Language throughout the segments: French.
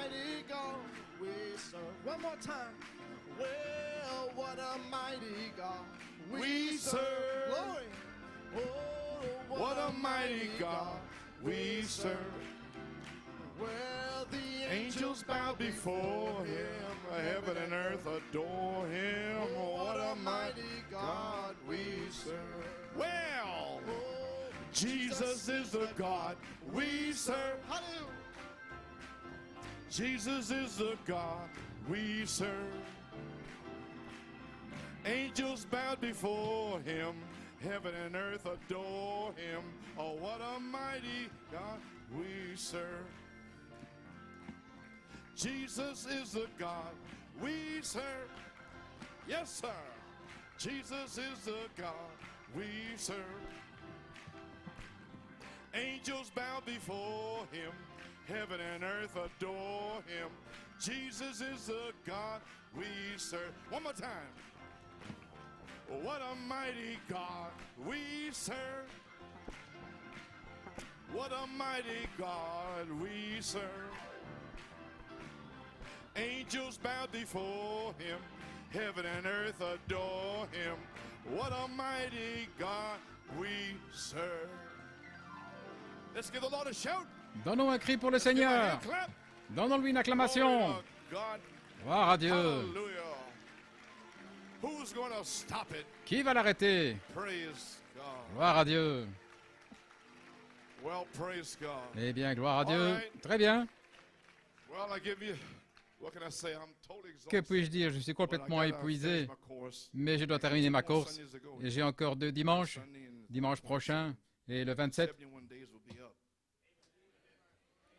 mighty God we serve. One more time. Well, what a mighty God we serve. Glory. Oh, What a mighty God we serve. Well, the Angels bow before him, heaven and earth adore him. What a mighty God we serve. Well, Jesus is the God we serve. Hallelujah. Jesus is the God we serve. Angels bow before him, heaven and earth adore him. Oh, what a mighty God we serve. Jesus is the God we serve. Yes, sir. Jesus is the God we serve. Angels bow before him, heaven and earth adore him. Jesus is the God we serve. One more time. What a mighty God we serve. What a mighty God we serve. Angels bow before him, heaven and earth adore him. What a mighty God we serve. Let's give the Lord a shout. Donnons un cri pour le Seigneur. Donnons-lui une acclamation. Gloire à Dieu. Hallelujah. Who's going to stop it? Qui va l'arrêter? Praise God. Gloire à Dieu. Well, praise God. Eh bien, gloire à Dieu. All right. Très bien. Well, I give you, what can I say? I'm totally Que exhausted. puis-je dire? Je suis complètement But I gotta épuisé, finish my course. mais je dois terminer ma course. Sundays ago. Et j'ai encore 2 dimanches, Sunday and dimanche prochain et le 27. 71 days will be up.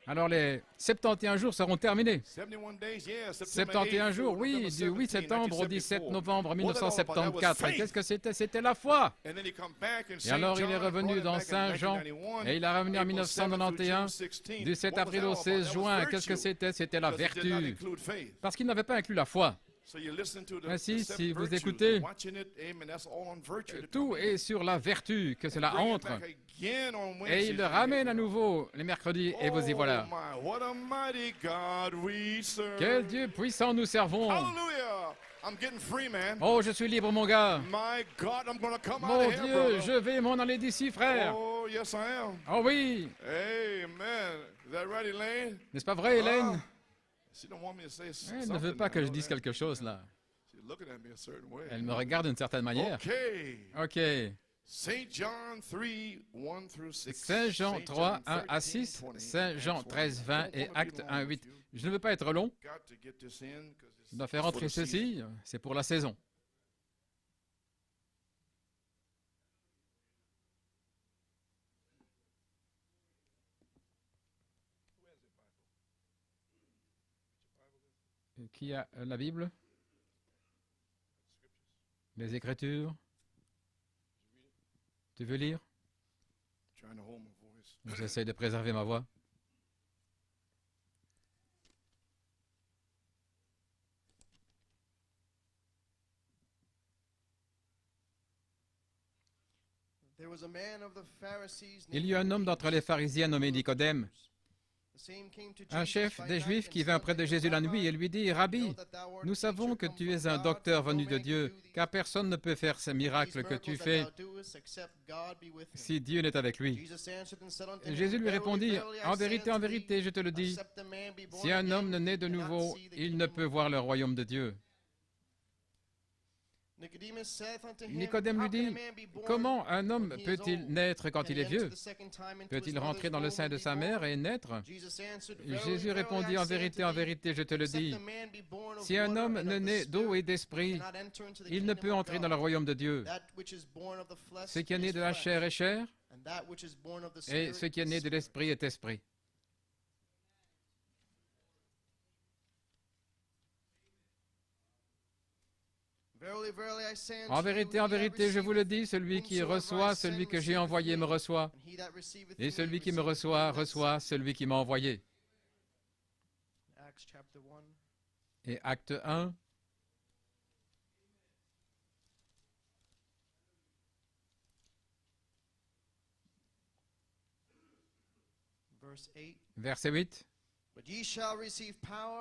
Alors les 71 jours seront terminés. 71 days, yeah, September 71 8th jours, through oui, November du 8 17, septembre au 17 1974. novembre What that all about? That was 1974. Et faith. qu'est-ce que c'était? C'était la foi. And then he come back in Et St. alors il John est and revenu brought it dans back in Saint Jean 1991, et il l'a ramené en April 7 through 1991 June 16. du 7 What was avril that au all about? 16 That juin. was Qu'est-ce que virtue, c'était? C'était la because it did not vertu. include faith. Parce qu'il n'avait pas inclus la foi. So you listen to the Ainsi, seven si vous virtues, écoutez, watching it, amen, that's all on virtue to tout come in. est sur la vertu, que cela Bring it entre. back again on Et Wednesdays il le and ramène à Thursdays. nouveau les mercredis et vous y voilà. Oh my, what a mighty God we serve. Quel Dieu puissant nous servons. Hallelujah. I'm getting free, man. Oh, je suis libre, mon gars. My God, I'm going to come out Mon of here, Dieu, brother. je vais m'en aller d'ici, frère. Oh, yes, I am. Oh oui, Amen. Is that right, Elaine? n'est-ce pas vrai, Hélène? She don't want me to say Elle ne veut pas que je dise quelque chose, là. She's looking at me a certain way. Elle me regarde d'une certaine manière. Okay. Ok. Saint John 3, 1 through 6. Saint Jean 3, 1 à 13, 6, 20, Saint Jean Acts 13, 1. 20 et Actes 1, 8. Je ne veux pas être long. Got to get this in 'cause it's Je dois faire for entrer the season. ceci. C'est pour la saison. Qui a la Bible? Les Écritures? Tu veux lire? Trying to hold my voice. J'essaie de préserver ma voix. There was a man of the Pharisees Il y eut un homme d'entre les pharisiens nommé Nicodème, un chef des Juifs qui vint près de Jésus la nuit et lui dit, « Rabbi, nous savons que tu es un docteur venu de Dieu, car personne ne peut faire ces miracles que tu fais si Dieu n'est avec lui. » Jésus lui répondit, « En vérité, je te le dis, si un homme ne naît de nouveau, il ne peut voir le royaume de Dieu. » Nicodème lui dit, « Comment un homme peut-il naître quand il est vieux? Peut-il rentrer dans le sein de sa mère et naître? » Jésus répondit, « En vérité, je te le dis, si un homme ne naît d'eau et d'esprit, il ne peut entrer dans le royaume de Dieu. Ce qui est né de la chair est chair, et ce qui est né de l'esprit est esprit. » En vérité, je vous le dis, celui qui reçoit celui que j'ai envoyé me reçoit, et celui qui me reçoit, reçoit celui qui m'a envoyé. Et Acte 1, verset 8.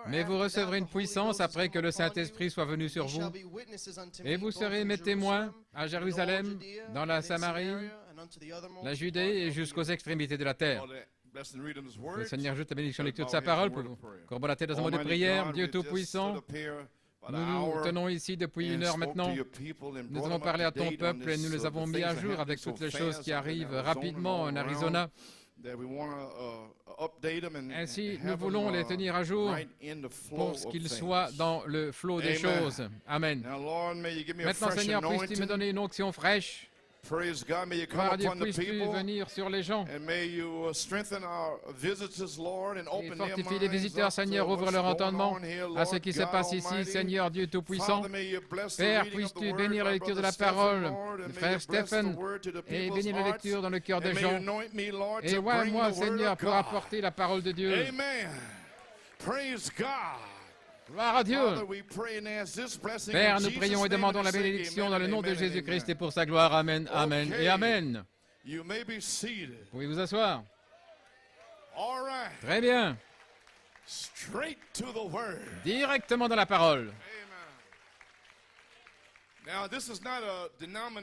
Mais vous recevrez une puissance après que le Saint-Esprit soit venu sur vous, et vous serez mes témoins à Jérusalem, dans la Samarie, la Judée et jusqu'aux extrémités de la terre. Que le Seigneur ajoute la bénédiction de lecture de sa parole pour vous. Courbons la tête dans un mot de prière. Dieu Tout-Puissant, nous nous tenons ici depuis 1 heure maintenant. Nous avons parlé à ton peuple et nous les avons mis à jour avec toutes les choses qui arrivent rapidement en Arizona. Ainsi, nous voulons les tenir à jour pour qu'ils soient dans le flot des choses. Amen. Maintenant, Seigneur, puisses-tu me donner une onction fraîche? Gloire à Dieu, puisses-tu venir sur les gens et fortifie les visiteurs, Seigneur, ouvre leur entendement à ce qui se passe ici, Seigneur Dieu Tout-Puissant. Père, puisses-tu bénir la lecture de la parole du frère Stephen et bénir la lecture dans le cœur des gens. Et moi, Seigneur, pour apporter la parole de Dieu. Gloire à Dieu. Père, nous prions et demandons la bénédiction dans le nom de Jésus-Christ et pour sa gloire. Amen, amen et amen. Vous pouvez vous asseoir. Très bien. Directement dans la parole.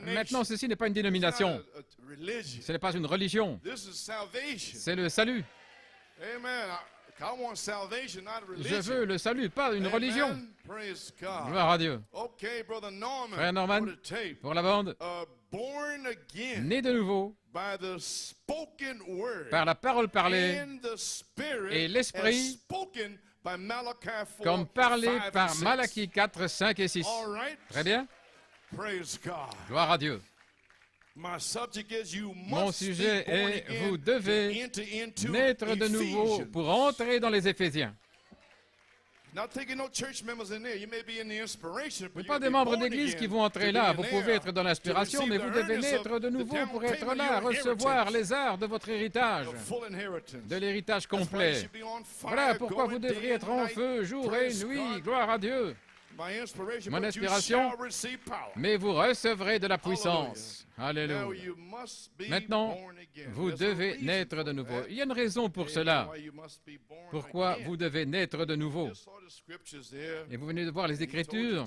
Maintenant, ceci n'est pas une dénomination. Ce n'est pas une religion. C'est le salut. Je veux le salut, pas une religion. Gloire à Dieu. Frère Norman, pour la bande, né de nouveau par la parole parlée et l'esprit, comme parlé par Malachie 4, 5 et 6. Très bien. Gloire à Dieu. Mon sujet est « Vous devez naître de nouveau pour entrer dans les Éphésiens ». Pas des membres d'église qui vont entrer là. Vous pouvez être dans l'inspiration, mais vous devez naître de nouveau pour être là, recevoir les arts de votre héritage, de l'héritage complet. Voilà pourquoi vous devriez être en feu jour et nuit. Gloire à Dieu. Mon inspiration, mais vous recevrez de la puissance. Alléluia. Maintenant, vous devez naître de nouveau. Il y a une raison pour cela. Pourquoi vous devez naître de nouveau? Et vous venez de voir les Écritures.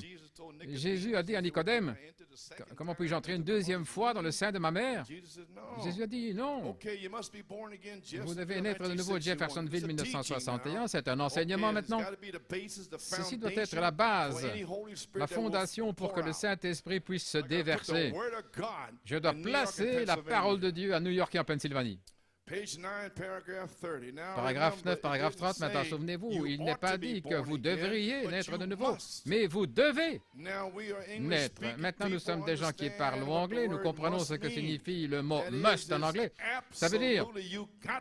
Jésus a dit à Nicodème, « Comment puis-je entrer une deuxième fois dans le sein de ma mère ?» Jésus a dit, « Non. Vous devez naître de nouveau. » Jeffersonville, 1961. C'est un enseignement maintenant. Ceci doit être la base, la fondation pour que le Saint-Esprit puisse se déverser. Je dois placer la parole de Dieu à New York et en Pennsylvanie. Paragraphe 9, paragraphe 30, maintenant souvenez-vous, il n'est pas dit que vous devriez naître de nouveau, mais vous devez naître. Maintenant, nous sommes des gens qui parlent anglais, nous comprenons ce que signifie le mot « must » en anglais. Ça veut dire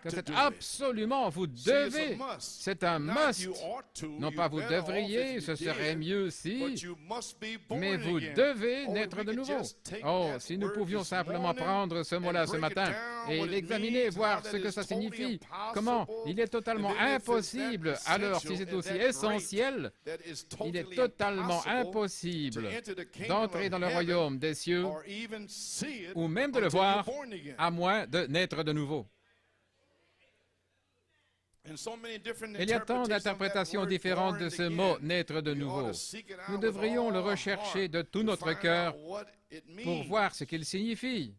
que c'est absolument, vous devez, c'est un must. Non pas vous devriez, ce serait mieux si, mais vous devez naître de nouveau. Oh, si nous pouvions simplement prendre ce mot-là ce matin et l'examiner, voir ce que ça signifie. Comment? Il est totalement impossible, alors si c'est aussi essentiel, il est totalement impossible d'entrer dans le royaume des cieux ou même de le voir, à moins de naître de nouveau. Il y a tant d'interprétations différentes de ce mot « naître de nouveau ». Nous devrions le rechercher de tout notre cœur pour voir ce qu'il signifie.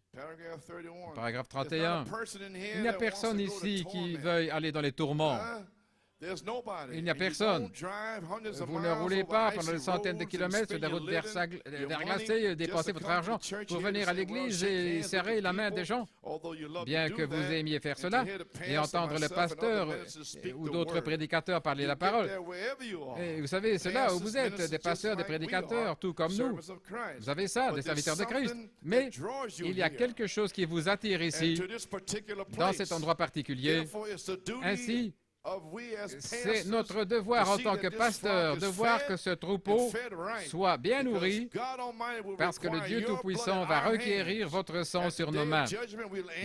Paragraphe 31. Il n'y a personne ici qui veuille aller dans les tourments. Il n'y a personne. Vous ne roulez pas pendant des centaines de kilomètres sur des routes verglacées, dépensez votre argent pour venir à l'église et serrer la main des gens. Bien que vous aimiez faire cela et entendre le pasteur ou d'autres prédicateurs parler la parole. Et vous savez, c'est là où vous êtes, des pasteurs, des prédicateurs, tout comme nous. Vous avez ça, des serviteurs de Christ. Mais il y a quelque chose qui vous attire ici, dans cet endroit particulier. Ainsi, c'est notre devoir en tant que pasteur de voir que ce troupeau soit bien nourri parce que le Dieu Tout-Puissant va requérir votre sang sur nos mains.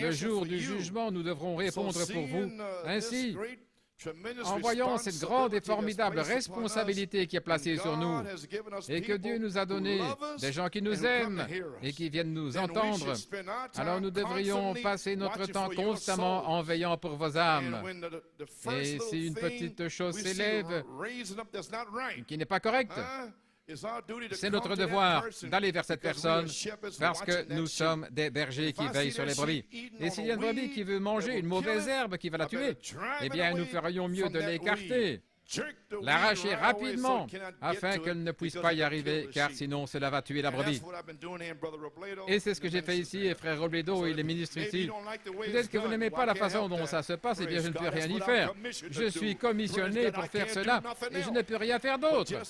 Le jour du jugement, nous devrons répondre pour vous. Ainsi, en voyant cette grande et formidable responsabilité qui est placée sur nous, et que Dieu nous a donné des gens qui nous aiment et qui viennent nous entendre, alors nous devrions passer notre temps constamment en veillant pour vos âmes. Et si une petite chose s'élève qui n'est pas correcte, c'est notre devoir d'aller vers cette personne parce que nous sommes des bergers qui veillent sur les brebis. Et s'il y a une brebis qui veut manger une mauvaise herbe qui va la tuer, eh bien nous ferions mieux de l'écarter, l'arracher rapidement afin qu'elle ne puisse pas y arriver, car sinon cela va tuer la brebis. Et c'est ce que j'ai fait ici, et frère Robledo, il est ministre ici. Peut-être que vous n'aimez pas la façon dont ça se passe, eh bien je ne peux rien y faire. Je suis commissionné pour faire cela, et je ne peux rien faire d'autre,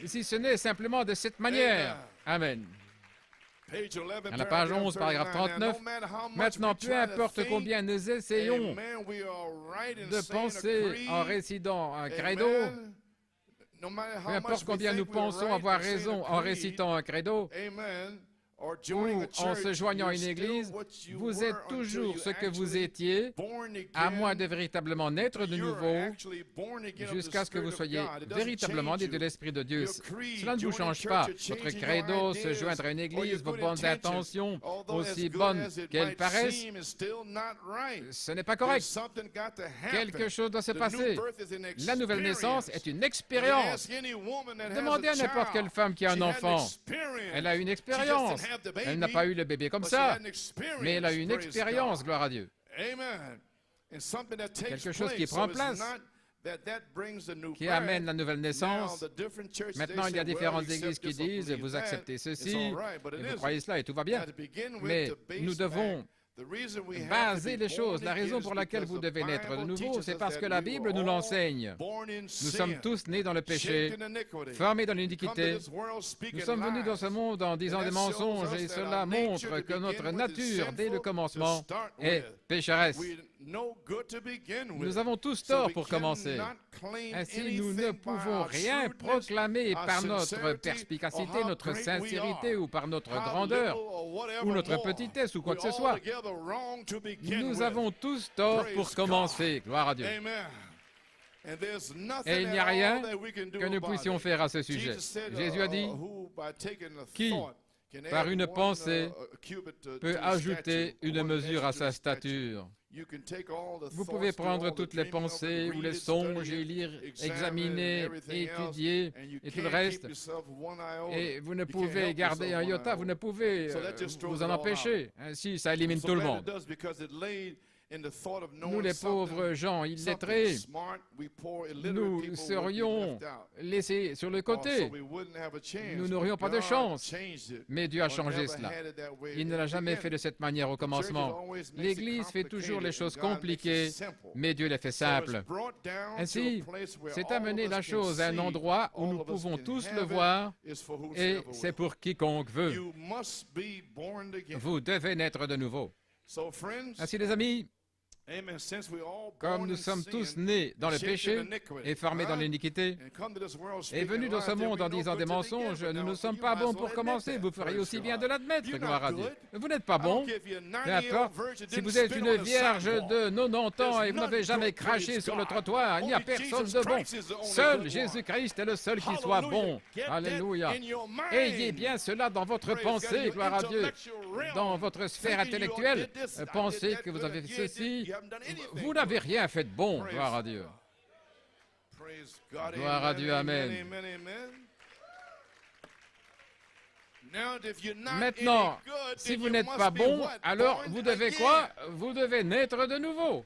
si ce n'est simplement de cette manière. Amen. À la page 11, paragraphe 39, maintenant, peu importe combien nous essayons de penser en récitant un credo, peu importe combien nous pensons avoir raison en récitant un credo, ou en se joignant à une église, vous êtes toujours ce que vous étiez, à moins de véritablement naître de nouveau, jusqu'à ce que vous soyez véritablement nés de l'Esprit de Dieu. Cela ne vous change pas. Votre credo, se joindre à une église, vos bonnes intentions, aussi bonnes qu'elles paraissent, ce n'est pas correct. Quelque chose doit se passer. La nouvelle naissance est une expérience. Demandez à n'importe quelle femme qui a un enfant. Elle a une expérience. Elle n'a pas eu le bébé comme ça, mais elle a eu une expérience, gloire à Dieu. Quelque chose qui prend place, qui amène la nouvelle naissance. Maintenant, il y a différentes églises qui disent, vous acceptez ceci, et vous croyez cela, et tout va bien. Mais nous devons baser les choses. La raison pour laquelle vous devez naître de nouveau, c'est parce que la Bible nous l'enseigne. Nous sommes tous nés dans le péché, formés dans l'iniquité. Nous sommes venus dans ce monde en disant des mensonges, et cela montre que notre nature, dès le commencement, est pécheresse. Nous avons tous tort pour commencer. Ainsi, nous ne pouvons rien proclamer par notre perspicacité, notre sincérité ou par notre grandeur ou notre petitesse ou quoi que ce soit. Nous avons tous tort pour commencer. Gloire à Dieu. Et il n'y a rien que nous puissions faire à ce sujet. Jésus a dit, qui, par une pensée, peut ajouter une mesure à sa stature? Vous pouvez prendre toutes les pensées ou les songes et lire, examiner, étudier et tout le reste. Et vous ne pouvez garder un iota, vous ne pouvez vous en empêcher. Ainsi, ça élimine tout le monde. Nous, les pauvres gens illettrés, nous serions laissés sur le côté. Nous n'aurions pas de chance. Mais Dieu a changé cela. Il ne l'a jamais fait de cette manière au commencement. L'Église fait toujours les choses compliquées, mais Dieu les fait simples. Ainsi, c'est amener la chose à un endroit où nous pouvons tous le voir, et c'est pour quiconque veut. Vous devez naître de nouveau. Ainsi, les amis, comme nous sommes tous nés dans le péché et formés dans l'iniquité, et venus dans ce monde en disant des mensonges, nous ne sommes pas bons pour commencer. Vous feriez aussi bien de l'admettre, gloire à Dieu. Vous n'êtes pas bons. Peu importe, si vous êtes une vierge de 90 ans et vous n'avez jamais craché sur le trottoir, il n'y a personne de bon. Seul Jésus-Christ est le seul qui soit bon. Alléluia. Ayez bien cela dans votre pensée, gloire à Dieu. Dans votre sphère intellectuelle, pensez que vous avez fait ceci. Vous n'avez rien fait de bon, gloire à Dieu. Gloire à Dieu, amen. Maintenant, si vous n'êtes pas bon, alors vous devez quoi? Vous devez naître de nouveau.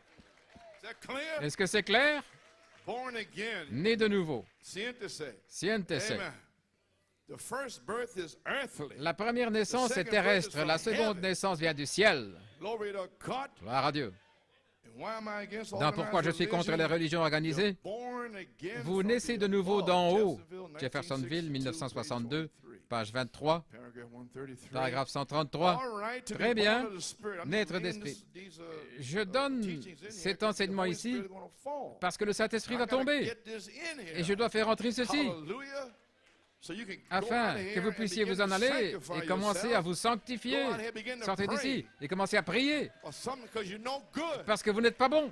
Est-ce que c'est clair? Né de nouveau. Siéntese. La première naissance est terrestre, la seconde naissance vient du ciel. Gloire à Dieu. Dans Pourquoi je suis contre les religions organisées, vous naissez de nouveau d'en haut. Jeffersonville, 1962, page 23, paragraphe 133. Très bien, naître d'esprit. Je donne cet enseignement ici parce que le Saint-Esprit va tomber. Et je dois faire entrer ceci, afin que vous puissiez vous en aller et commencer à vous sanctifier. Sortez d'ici et commencez à prier. Parce que vous n'êtes pas bon.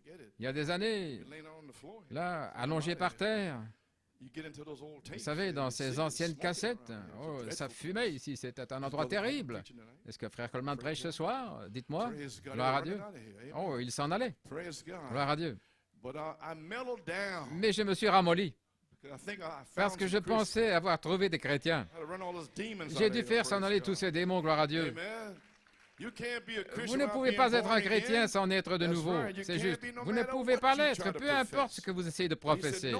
Il y a des années, là, allongé par terre, Vous savez, dans ces anciennes cassettes, oh, ça fumait ici, c'était un endroit terrible. Est-ce que Frère Coleman prêche ce soir? Dites-moi. Gloire à Dieu. Oh, il s'en allait. Gloire à Dieu. Mais je me suis ramolli. Parce que je pensais avoir trouvé des chrétiens. J'ai dû faire s'en aller tous ces démons, gloire à Dieu. Vous ne pouvez pas être un chrétien sans naître de nouveau. C'est juste. Vous ne pouvez pas l'être, peu importe ce que vous essayez de professer.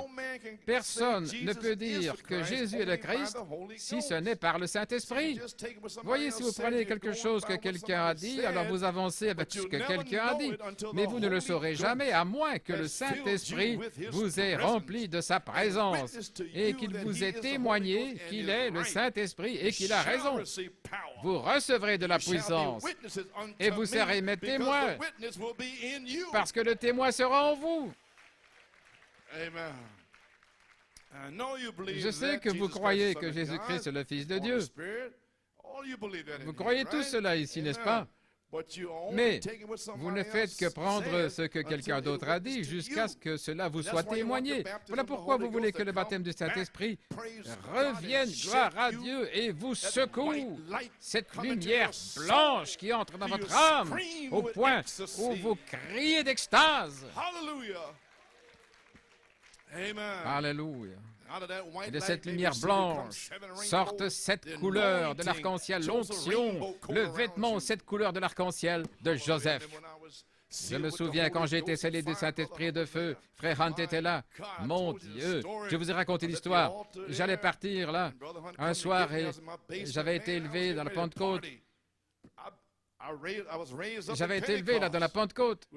Personne ne peut dire que Jésus est le Christ si ce n'est par le Saint-Esprit. Voyez, si vous prenez quelque chose que quelqu'un a dit, alors vous avancez avec ce que quelqu'un a dit. Mais vous ne le saurez jamais à moins que le Saint-Esprit vous ait rempli de sa présence et qu'il vous ait témoigné qu'il est le Saint-Esprit et qu'il a raison. Vous recevrez de la puissance et vous serez mes témoins parce que le témoin sera en vous. Je sais que vous croyez que Jésus-Christ est le Fils de Dieu. Vous croyez tous cela ici, n'est-ce pas? Mais vous ne faites que prendre ce que quelqu'un d'autre a dit jusqu'à ce que cela vous soit témoigné. Voilà pourquoi vous voulez que le baptême du Saint-Esprit revienne, gloire à Dieu, et vous secoue. Cette lumière blanche qui entre dans votre âme au point où vous criez d'extase. Alléluia. Et de cette lumière blanche sortent 7 couleurs de l'arc-en-ciel, l'onction, le vêtement aux 7 couleurs de l'arc-en-ciel de Joseph. Je me souviens quand j'ai été scellé du Saint-Esprit et de feu, Frère Hunt était là. Mon Dieu, je vous ai raconté l'histoire. J'allais partir là un soir et j'avais été élevé dans la Pentecôte. J'avais été élevé là dans la Pentecôte.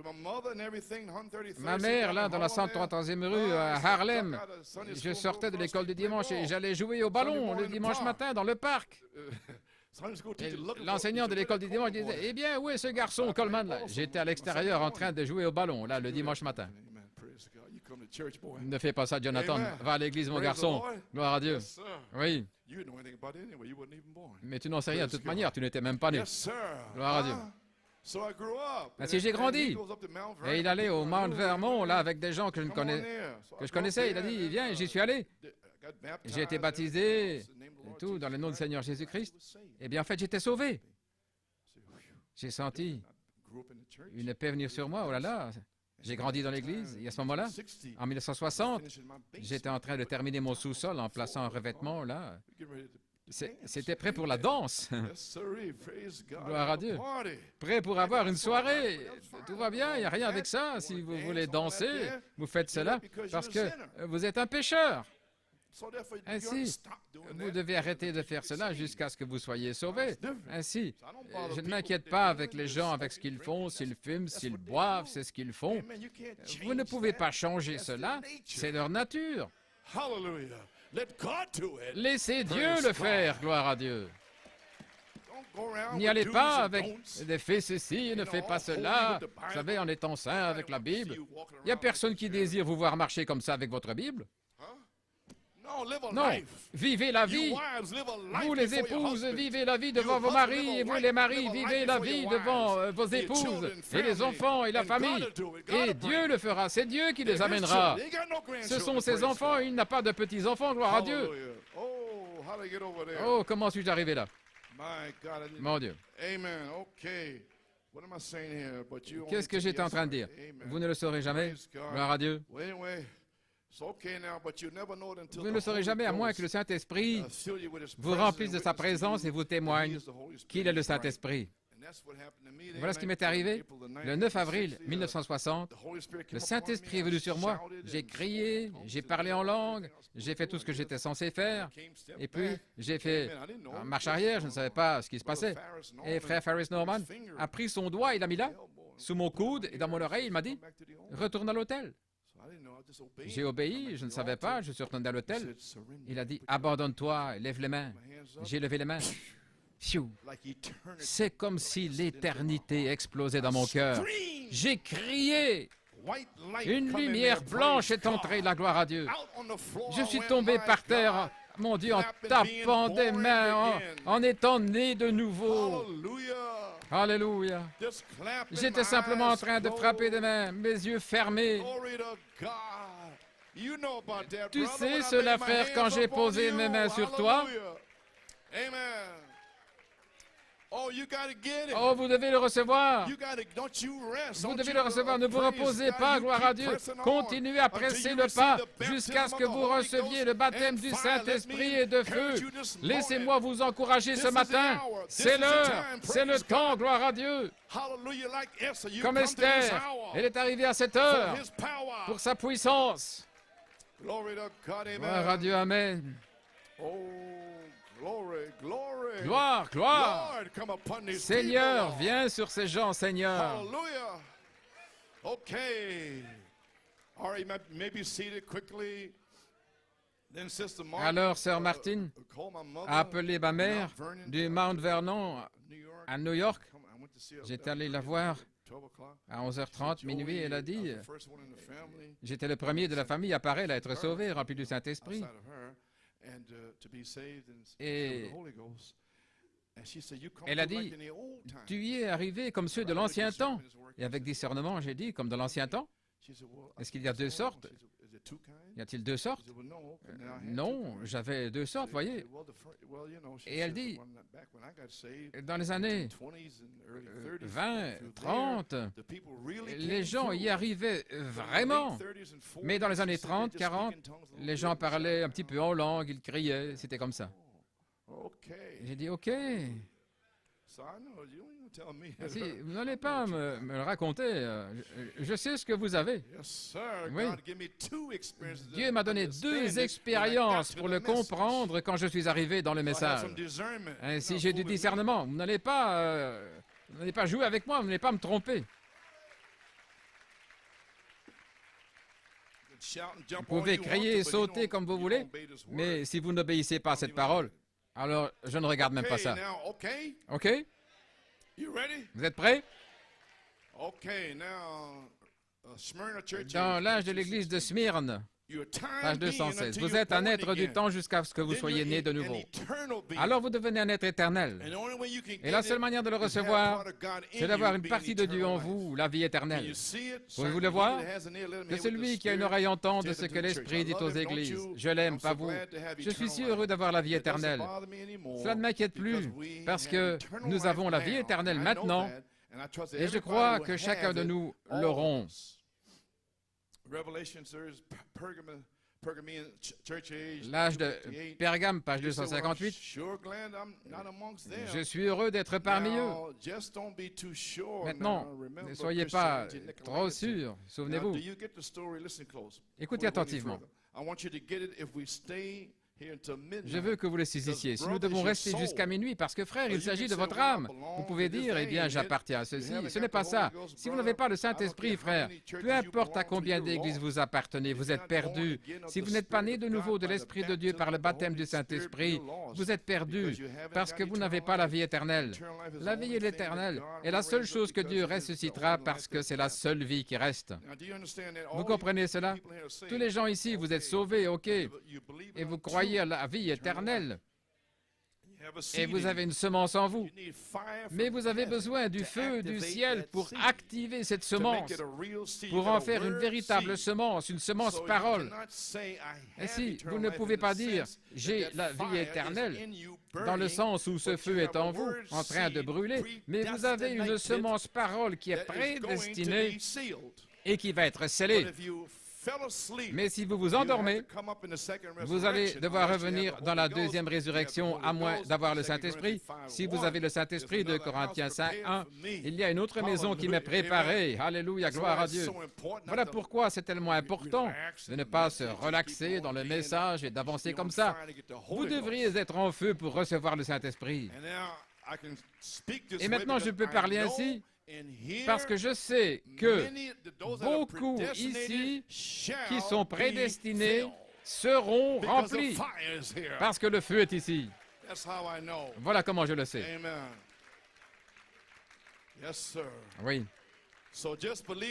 Ma mère là dans la 130e rue à Harlem. Je sortais de l'école du dimanche et j'allais jouer au ballon le dimanche matin dans le parc. L'enseignant de l'école du dimanche disait: eh bien, où est ce garçon Coleman là? J'étais à l'extérieur en train de jouer au ballon là le dimanche matin. Ne fais pas ça, Jonathan. Va à l'église, mon garçon. Gloire à Dieu. Oui. Mais tu n'en sais rien de toute manière, tu n'étais même pas né. Gloire à Dieu. Ainsi j'ai grandi. Et il allait au Mount Vermont, là, avec des gens que je connaissais. Il a dit: viens, j'y suis allé. J'ai été baptisé, et tout, dans le nom du Seigneur Jésus-Christ. Eh bien, en fait, j'étais sauvé. J'ai senti une paix venir sur moi. Oh là là. J'ai grandi dans l'église et à ce moment-là, en 1960, j'étais en train de terminer mon sous-sol en plaçant un revêtement là. C'était prêt pour la danse. Gloire à Dieu. Prêt pour avoir une soirée. Tout va bien, il n'y a rien avec ça. Si vous voulez danser, vous faites cela parce que vous êtes un pécheur. Ainsi, vous devez arrêter de faire cela jusqu'à ce que vous soyez sauvés. Ainsi, je ne m'inquiète pas avec les gens, avec ce qu'ils font, s'ils fument, s'ils boivent, c'est ce qu'ils font. Vous ne pouvez pas changer cela, c'est leur nature. Laissez Dieu le faire, gloire à Dieu. N'y allez pas avec des fais ceci, ne fais pas cela. Vous savez, en étant saint avec la Bible, il n'y a personne qui désire vous voir marcher comme ça avec votre Bible. Non, vivez la vie. Vous les épouses, vivez la vie devant vos maris, et vous les maris, vivez la vie devant vos épouses, et les enfants et la famille. Et Dieu le fera, c'est Dieu qui les amènera. Ce sont ses enfants, il n'a pas de petits-enfants, gloire à Dieu. Oh, comment suis-je arrivé là? Mon Dieu. Qu'est-ce que j'étais en train de dire? Vous ne le saurez jamais, gloire à Dieu. Vous ne le saurez jamais à moins que le Saint-Esprit vous remplisse de sa présence et vous témoigne qu'il est le Saint-Esprit. Voilà ce qui m'est arrivé. Le 9 avril 1960, le Saint-Esprit est venu sur moi. J'ai crié, j'ai parlé en langue, j'ai fait tout ce que j'étais censé faire. Et puis, j'ai fait en marche arrière, je ne savais pas ce qui se passait. Et frère Ferris Norman a pris son doigt, il l'a mis là, sous mon coude et dans mon oreille, il m'a dit: retourne à l'hôtel. J'ai obéi, je ne savais pas, je suis retourné à l'hôtel. Il a dit: abandonne-toi, lève les mains. J'ai levé les mains. C'est comme si l'éternité explosait dans mon cœur. J'ai crié. Une lumière blanche est entrée, la gloire à Dieu. Je suis tombé par terre, mon Dieu, en tapant des mains, en étant né de nouveau. Alléluia. J'étais simplement en train de frapper des mains, mes yeux fermés. Tu sais cela, frère, quand j'ai posé mes mains sur toi. Oh, vous devez le recevoir. Vous devez le recevoir. Ne vous reposez pas, gloire à Dieu. Continuez à presser le pas jusqu'à ce que vous receviez le baptême du Saint-Esprit et de feu. Laissez-moi vous encourager ce matin. C'est l'heure, c'est le temps, gloire à Dieu. Comme Esther, elle est arrivée à cette heure pour sa puissance. Gloire à Dieu, amen. Gloire, gloire. Seigneur, viens sur ces gens, Seigneur. Hallelujah. Okay. All right, maybe seated quickly. Then Sister Martin, Alors, Sœur Martine called my mother, a appelé ma mère Vernon, du Mount Vernon New York. à New York. I went to see her J'étais allé la voir 12 o'clock. à 11h30, minuit. Elle a dit, I was the first one in the family j'étais le premier de la famille à Paris à être sauvé, rempli du Saint-Esprit. outside of her, and to be saved and Et filled with the Holy Ghost. And she said, "You come elle a through dit, like in the old time." tu y es arrivé comme ceux de l'ancien temps. Et avec discernement, j'ai dit, comme de l'ancien temps. She said, "Well, Est-ce qu'il y a deux sortes? She said, "Is it two kinds?" Y a-t-il deux sortes? She said, "Well, no, and then I had Non, j'avais deux sortes, voyez. Et elle dit, dans les années 20, 30, les gens y arrivaient vraiment. Mais dans les années 30, 40, les gens parlaient un petit peu en langue, ils criaient, c'était comme ça. J'ai dit, OK. Si, vous n'allez pas me le raconter. Je sais ce que vous avez. Oui. Dieu m'a donné deux expériences pour le comprendre quand je suis arrivé dans le message. Ainsi, j'ai du discernement. Vous n'allez pas jouer avec moi, vous n'allez pas me tromper. Vous pouvez crier et sauter comme vous voulez, mais si vous n'obéissez pas à cette parole, alors je ne regarde même pas ça. OK? Vous êtes prêts? Dans l'âge de l'église de Smyrne, page 216, vous êtes un être du temps jusqu'à ce que vous soyez né de nouveau. Alors vous devenez un être éternel. Et la seule manière de le recevoir, c'est d'avoir une partie de Dieu en vous, la vie éternelle. Pouvez-vous le voir? Que celui qui a une oreille entende ce que l'Esprit dit aux églises. Je l'aime, pas vous. Je suis si heureux d'avoir la vie éternelle. Cela ne m'inquiète plus, parce que nous avons la vie éternelle maintenant, et je crois que chacun de nous l'auront. L'âge de Pergame, page 258. Je suis heureux d'être parmi eux. Maintenant, ne soyez pas trop sûrs. Souvenez-vous. Écoutez attentivement. Je veux que vous le saisissiez. Si nous devons rester jusqu'à minuit, parce que frère, il s'agit de votre âme. Vous pouvez dire, eh bien, j'appartiens à ceci. Ce n'est pas ça. Si vous n'avez pas le Saint-Esprit, frère, peu importe à combien d'églises vous appartenez, vous êtes perdu. Si vous n'êtes pas né de nouveau de l'Esprit de Dieu par le baptême du Saint-Esprit, vous êtes perdu parce que vous n'avez pas la vie éternelle. La vie éternelle est la seule chose que Dieu ressuscitera parce que c'est la seule vie qui reste. Vous comprenez cela? Tous les gens ici, vous êtes sauvés, ok, et vous croyez à la vie éternelle. Et vous avez une semence en vous. Mais vous avez besoin du feu du ciel pour activer cette semence, pour en faire une véritable semence, une semence parole. Ainsi, vous ne pouvez pas dire « j'ai la vie éternelle » dans le sens où ce feu est en vous, en train de brûler, mais vous avez une semence parole qui est prédestinée et qui va être scellée. Mais si vous vous endormez, vous allez devoir revenir dans la deuxième résurrection, à moins d'avoir le Saint-Esprit. Si vous avez le Saint-Esprit de Corinthiens 5, 1, il y a une autre maison qui m'est préparée. Alléluia, gloire à Dieu. Voilà pourquoi c'est tellement important de ne pas se relaxer dans le message et d'avancer comme ça. Vous devriez être en feu pour recevoir le Saint-Esprit. Et maintenant, je peux parler ainsi parce que je sais que beaucoup ici qui sont prédestinés seront remplis parce que le feu est ici. Voilà comment je le sais. Oui.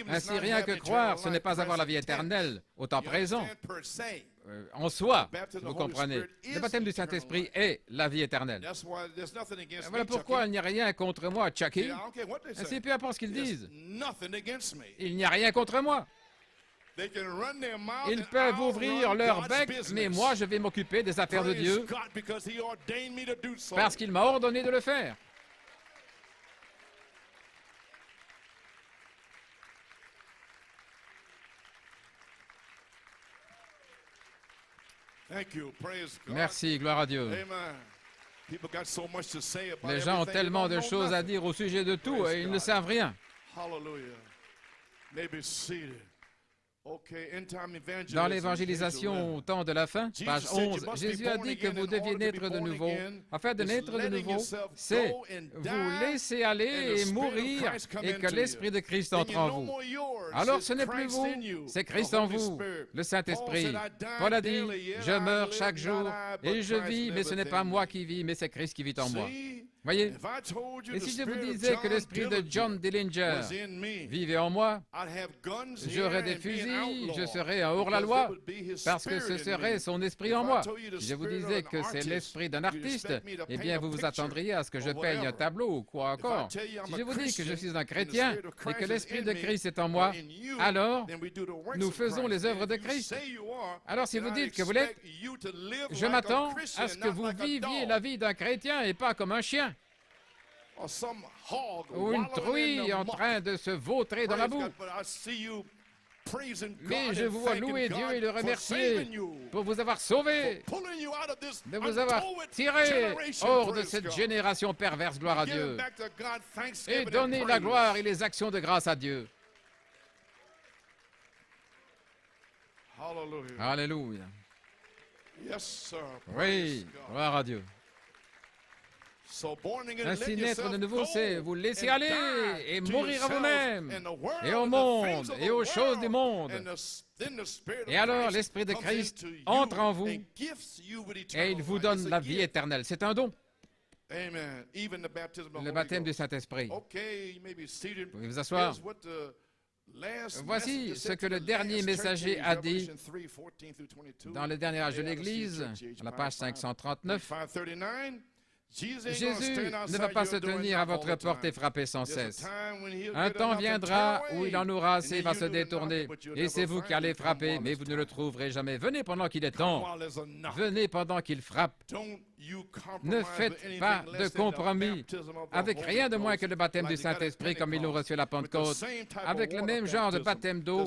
Ainsi, rien que croire, ce n'est pas avoir la vie éternelle au temps présent. En soi, vous comprenez. Le baptême du Saint-Esprit est la vie éternelle. Voilà pourquoi il n'y a rien contre moi, Chucky. Ainsi, peu importe ce qu'ils disent. Il n'y a rien contre moi. Ils peuvent ouvrir leur bec, mais moi, je vais m'occuper des affaires de Dieu parce qu'il m'a ordonné de le faire. Merci, gloire à Dieu. Les gens ont tellement de choses à dire au sujet de tout et ils ne savent rien. Dans l'évangélisation au temps de la fin, page 11, Jésus a dit que vous deviez naître de nouveau. Afin de naître de nouveau, c'est vous laisser aller et mourir et que l'Esprit de Christ entre en vous. Alors ce n'est plus vous, c'est Christ en vous, le Saint-Esprit. Paul a dit, je meurs chaque jour et je vis, mais ce n'est pas moi qui vis, mais c'est Christ qui vit en moi. Voyez, et si je vous disais que l'esprit de John Dillinger vivait en moi, j'aurais des fusils, je serais un hors-la-loi, parce que ce serait son esprit en moi. Si je vous disais que c'est l'esprit d'un artiste, eh bien vous vous attendriez à ce que je peigne un tableau ou quoi encore. Si je vous dis que je suis un chrétien et que l'esprit de Christ est en moi, alors nous faisons les œuvres de Christ. Alors si vous dites que vous l'êtes, je m'attends à ce que vous viviez la vie d'un chrétien et pas comme un chien. Ou une truie en train de se vautrer dans la boue. Mais je vous vois louer Dieu et le remercier pour vous avoir sauvé, de vous avoir tiré hors de cette génération perverse, gloire à Dieu, et donner la gloire et les actions de grâce à Dieu. Alléluia. Oui, gloire à Dieu. Ainsi, naître de nouveau, c'est vous laisser aller et mourir à vous-même, et au monde, et aux choses du monde. Et alors, l'Esprit de Christ entre en vous, et il vous donne la vie éternelle. C'est un don. Le baptême du Saint-Esprit. Vous pouvez vous asseoir. Voici ce que le dernier messager a dit dans le dernier âge de l'Église, à la page 539. Jésus ne va pas se tenir à votre porte et frapper sans cesse. Un temps viendra où il en aura assez et va se détourner. Et c'est vous qui allez frapper, mais vous ne le trouverez jamais. Venez pendant qu'il est temps. Venez pendant qu'il frappe. Ne faites pas de compromis avec rien de moins que le baptême du Saint-Esprit comme ils l'ont reçu à la Pentecôte, avec le même genre de baptême d'eau,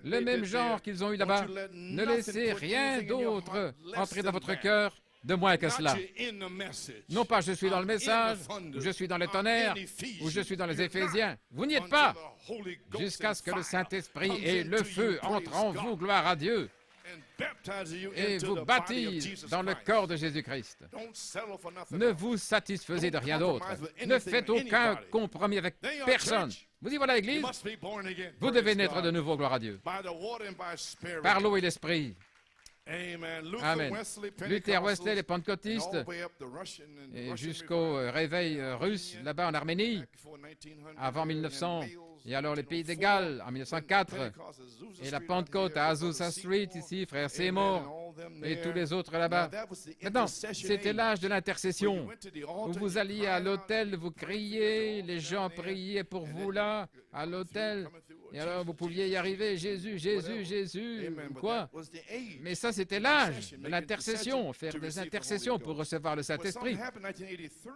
le même genre qu'ils ont eu là-bas. Ne laissez rien d'autre entrer dans votre cœur de moins que cela. Non pas je suis dans le message, ou je suis dans le tonnerre, ou je suis dans les Éphésiens. Vous n'y êtes pas jusqu'à ce que le Saint-Esprit et le feu entrent en vous, gloire à Dieu, et vous baptise dans le corps de Jésus-Christ. Ne vous satisfaisez de rien d'autre. Ne faites aucun compromis avec personne. Vous y voilà, l'Église. Vous devez naître de nouveau, gloire à Dieu, par l'eau et l'Esprit. Amen. Luther, Wesley, les pentecôtistes, et jusqu'au réveil russe, là-bas en Arménie, avant 1900, et alors les pays des Galles, en 1904, et la Pentecôte à Azusa Street, ici, frère Seymour, et tous les autres là-bas. Maintenant, c'était l'âge de l'intercession, où vous alliez à l'hôtel, vous criez, les gens priaient pour vous là, à l'hôtel, et alors vous pouviez y arriver, Jésus, Jésus, Jésus, quoi? Mais ça, c'était l'âge de l'intercession, faire des intercessions pour recevoir le Saint-Esprit.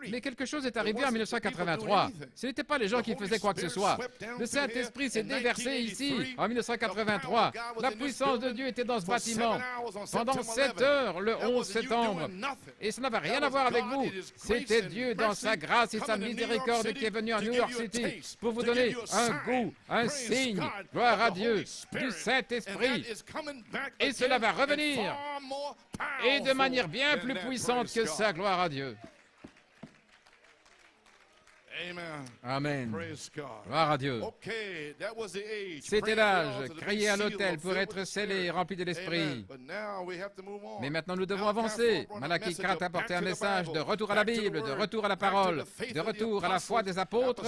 Mais quelque chose est arrivé en 1983. Ce n'étaient pas les gens qui faisaient quoi que ce soit. Le Saint-Esprit s'est déversé ici, en 1983. La puissance de Dieu était dans ce bâtiment pendant 7 heures, le 11 septembre. Et ça n'avait rien à voir avec vous. C'était Dieu dans sa grâce et sa miséricorde qui est venu à New York City pour vous donner un goût, un signe, gloire à Dieu, du Saint-Esprit. Et cela va revenir, et de manière bien plus puissante que ça, gloire à Dieu. Amen. Gloire à Dieu. C'était l'âge, crier à l'autel pour être scellé et rempli de l'Esprit. Mais maintenant, nous devons avancer. Malachie 4 a apporté un message de retour à la Bible, de retour à la parole, de retour à la foi des apôtres,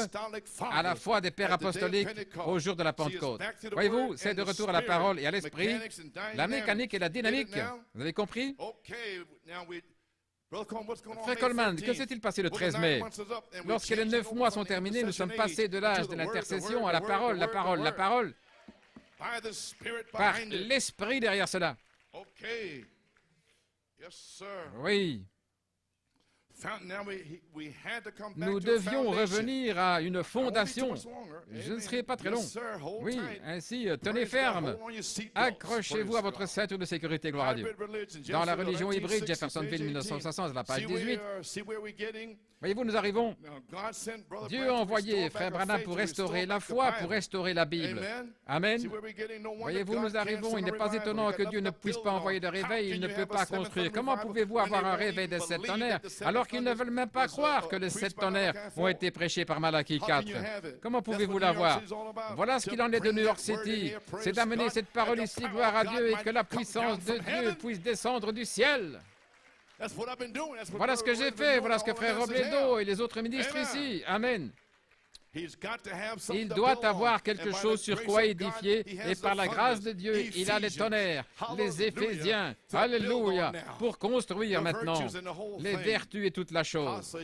à la foi des pères apostoliques au jour de la Pentecôte. Voyez-vous, c'est de retour à la parole et à l'Esprit, la mécanique et la dynamique. Vous avez compris? Frère Coleman, que s'est-il passé le 13 mai? Lorsque les 9 mois sont terminés, nous sommes passés de l'âge de l'intercession à la parole, la parole, la parole. by the Spirit par behind it. l'Esprit derrière cela. Okay. Yes, sir. Oui, Now we had to come back nous to a devions foundation. revenir à une I won't be too fondation. much longer. Je ne Amen. serai pas très Yes, long. sir. Hold Oui, tight. ainsi, tenez Praise God. ferme. Hold on your seatbelts. Accrochez-vous à Praise votre God. ceinture de sécurité, gloire à Dieu. Hybrid religion, Dans la Jeffersonville, religion hybride, 1960, Jeffersonville, page 1960, la page 18. See where we're getting? Voyez-vous, nous arrivons. Now, God sent Brother Dieu a Branham to envoyé restore Frère back our Branham faith, pour to restore restaurer la back the foi, Bible. pour restaurer la Bible. Amen. Amen. See where we're getting? No wonder Voyez-vous, God nous can't arrivons. send Il a n'est pas revival. étonnant He que got Dieu ne nothing to puisse build pas on. envoyer de How réveil. can Il ne you peut have a pas seventh construire. thunder Comment revival pouvez-vous when avoir they un won't réveil des even sept believe tonnerres that the seven alors qu'ils ne thunders veulent même pas was, croire que les preached sept by tonnerres Malachi ont 4? été prêchés par Malachie How can 4? you have it? Comment That's pouvez-vous what New York l'avoir? City's all about. Voilà ce To qu'il en est de bring New York that word in City. here, praise C'est d'amener God, cette parole that the ici, power gloire à of God Dieu, et might que la come puissance down de from Dieu heaven. puisse descendre du ciel. That's what I've been doing. That's what Voilà ce que Brother j'ai Robledo fait. Voilà ce que and all Frère of us Robledo have. et les autres ministres Amen. ici. Amen. He's got to have something Il to doit build on. avoir And quelque by chose the sur grace quoi of édifier, God, he et has par the la grâce de thunders, Dieu, il a les Ephesians, tonnerres, les hallelujah, Éphésiens, to alléluia, build on now. pour construire The maintenant virtues and the whole les thing. vertus et toute la chose.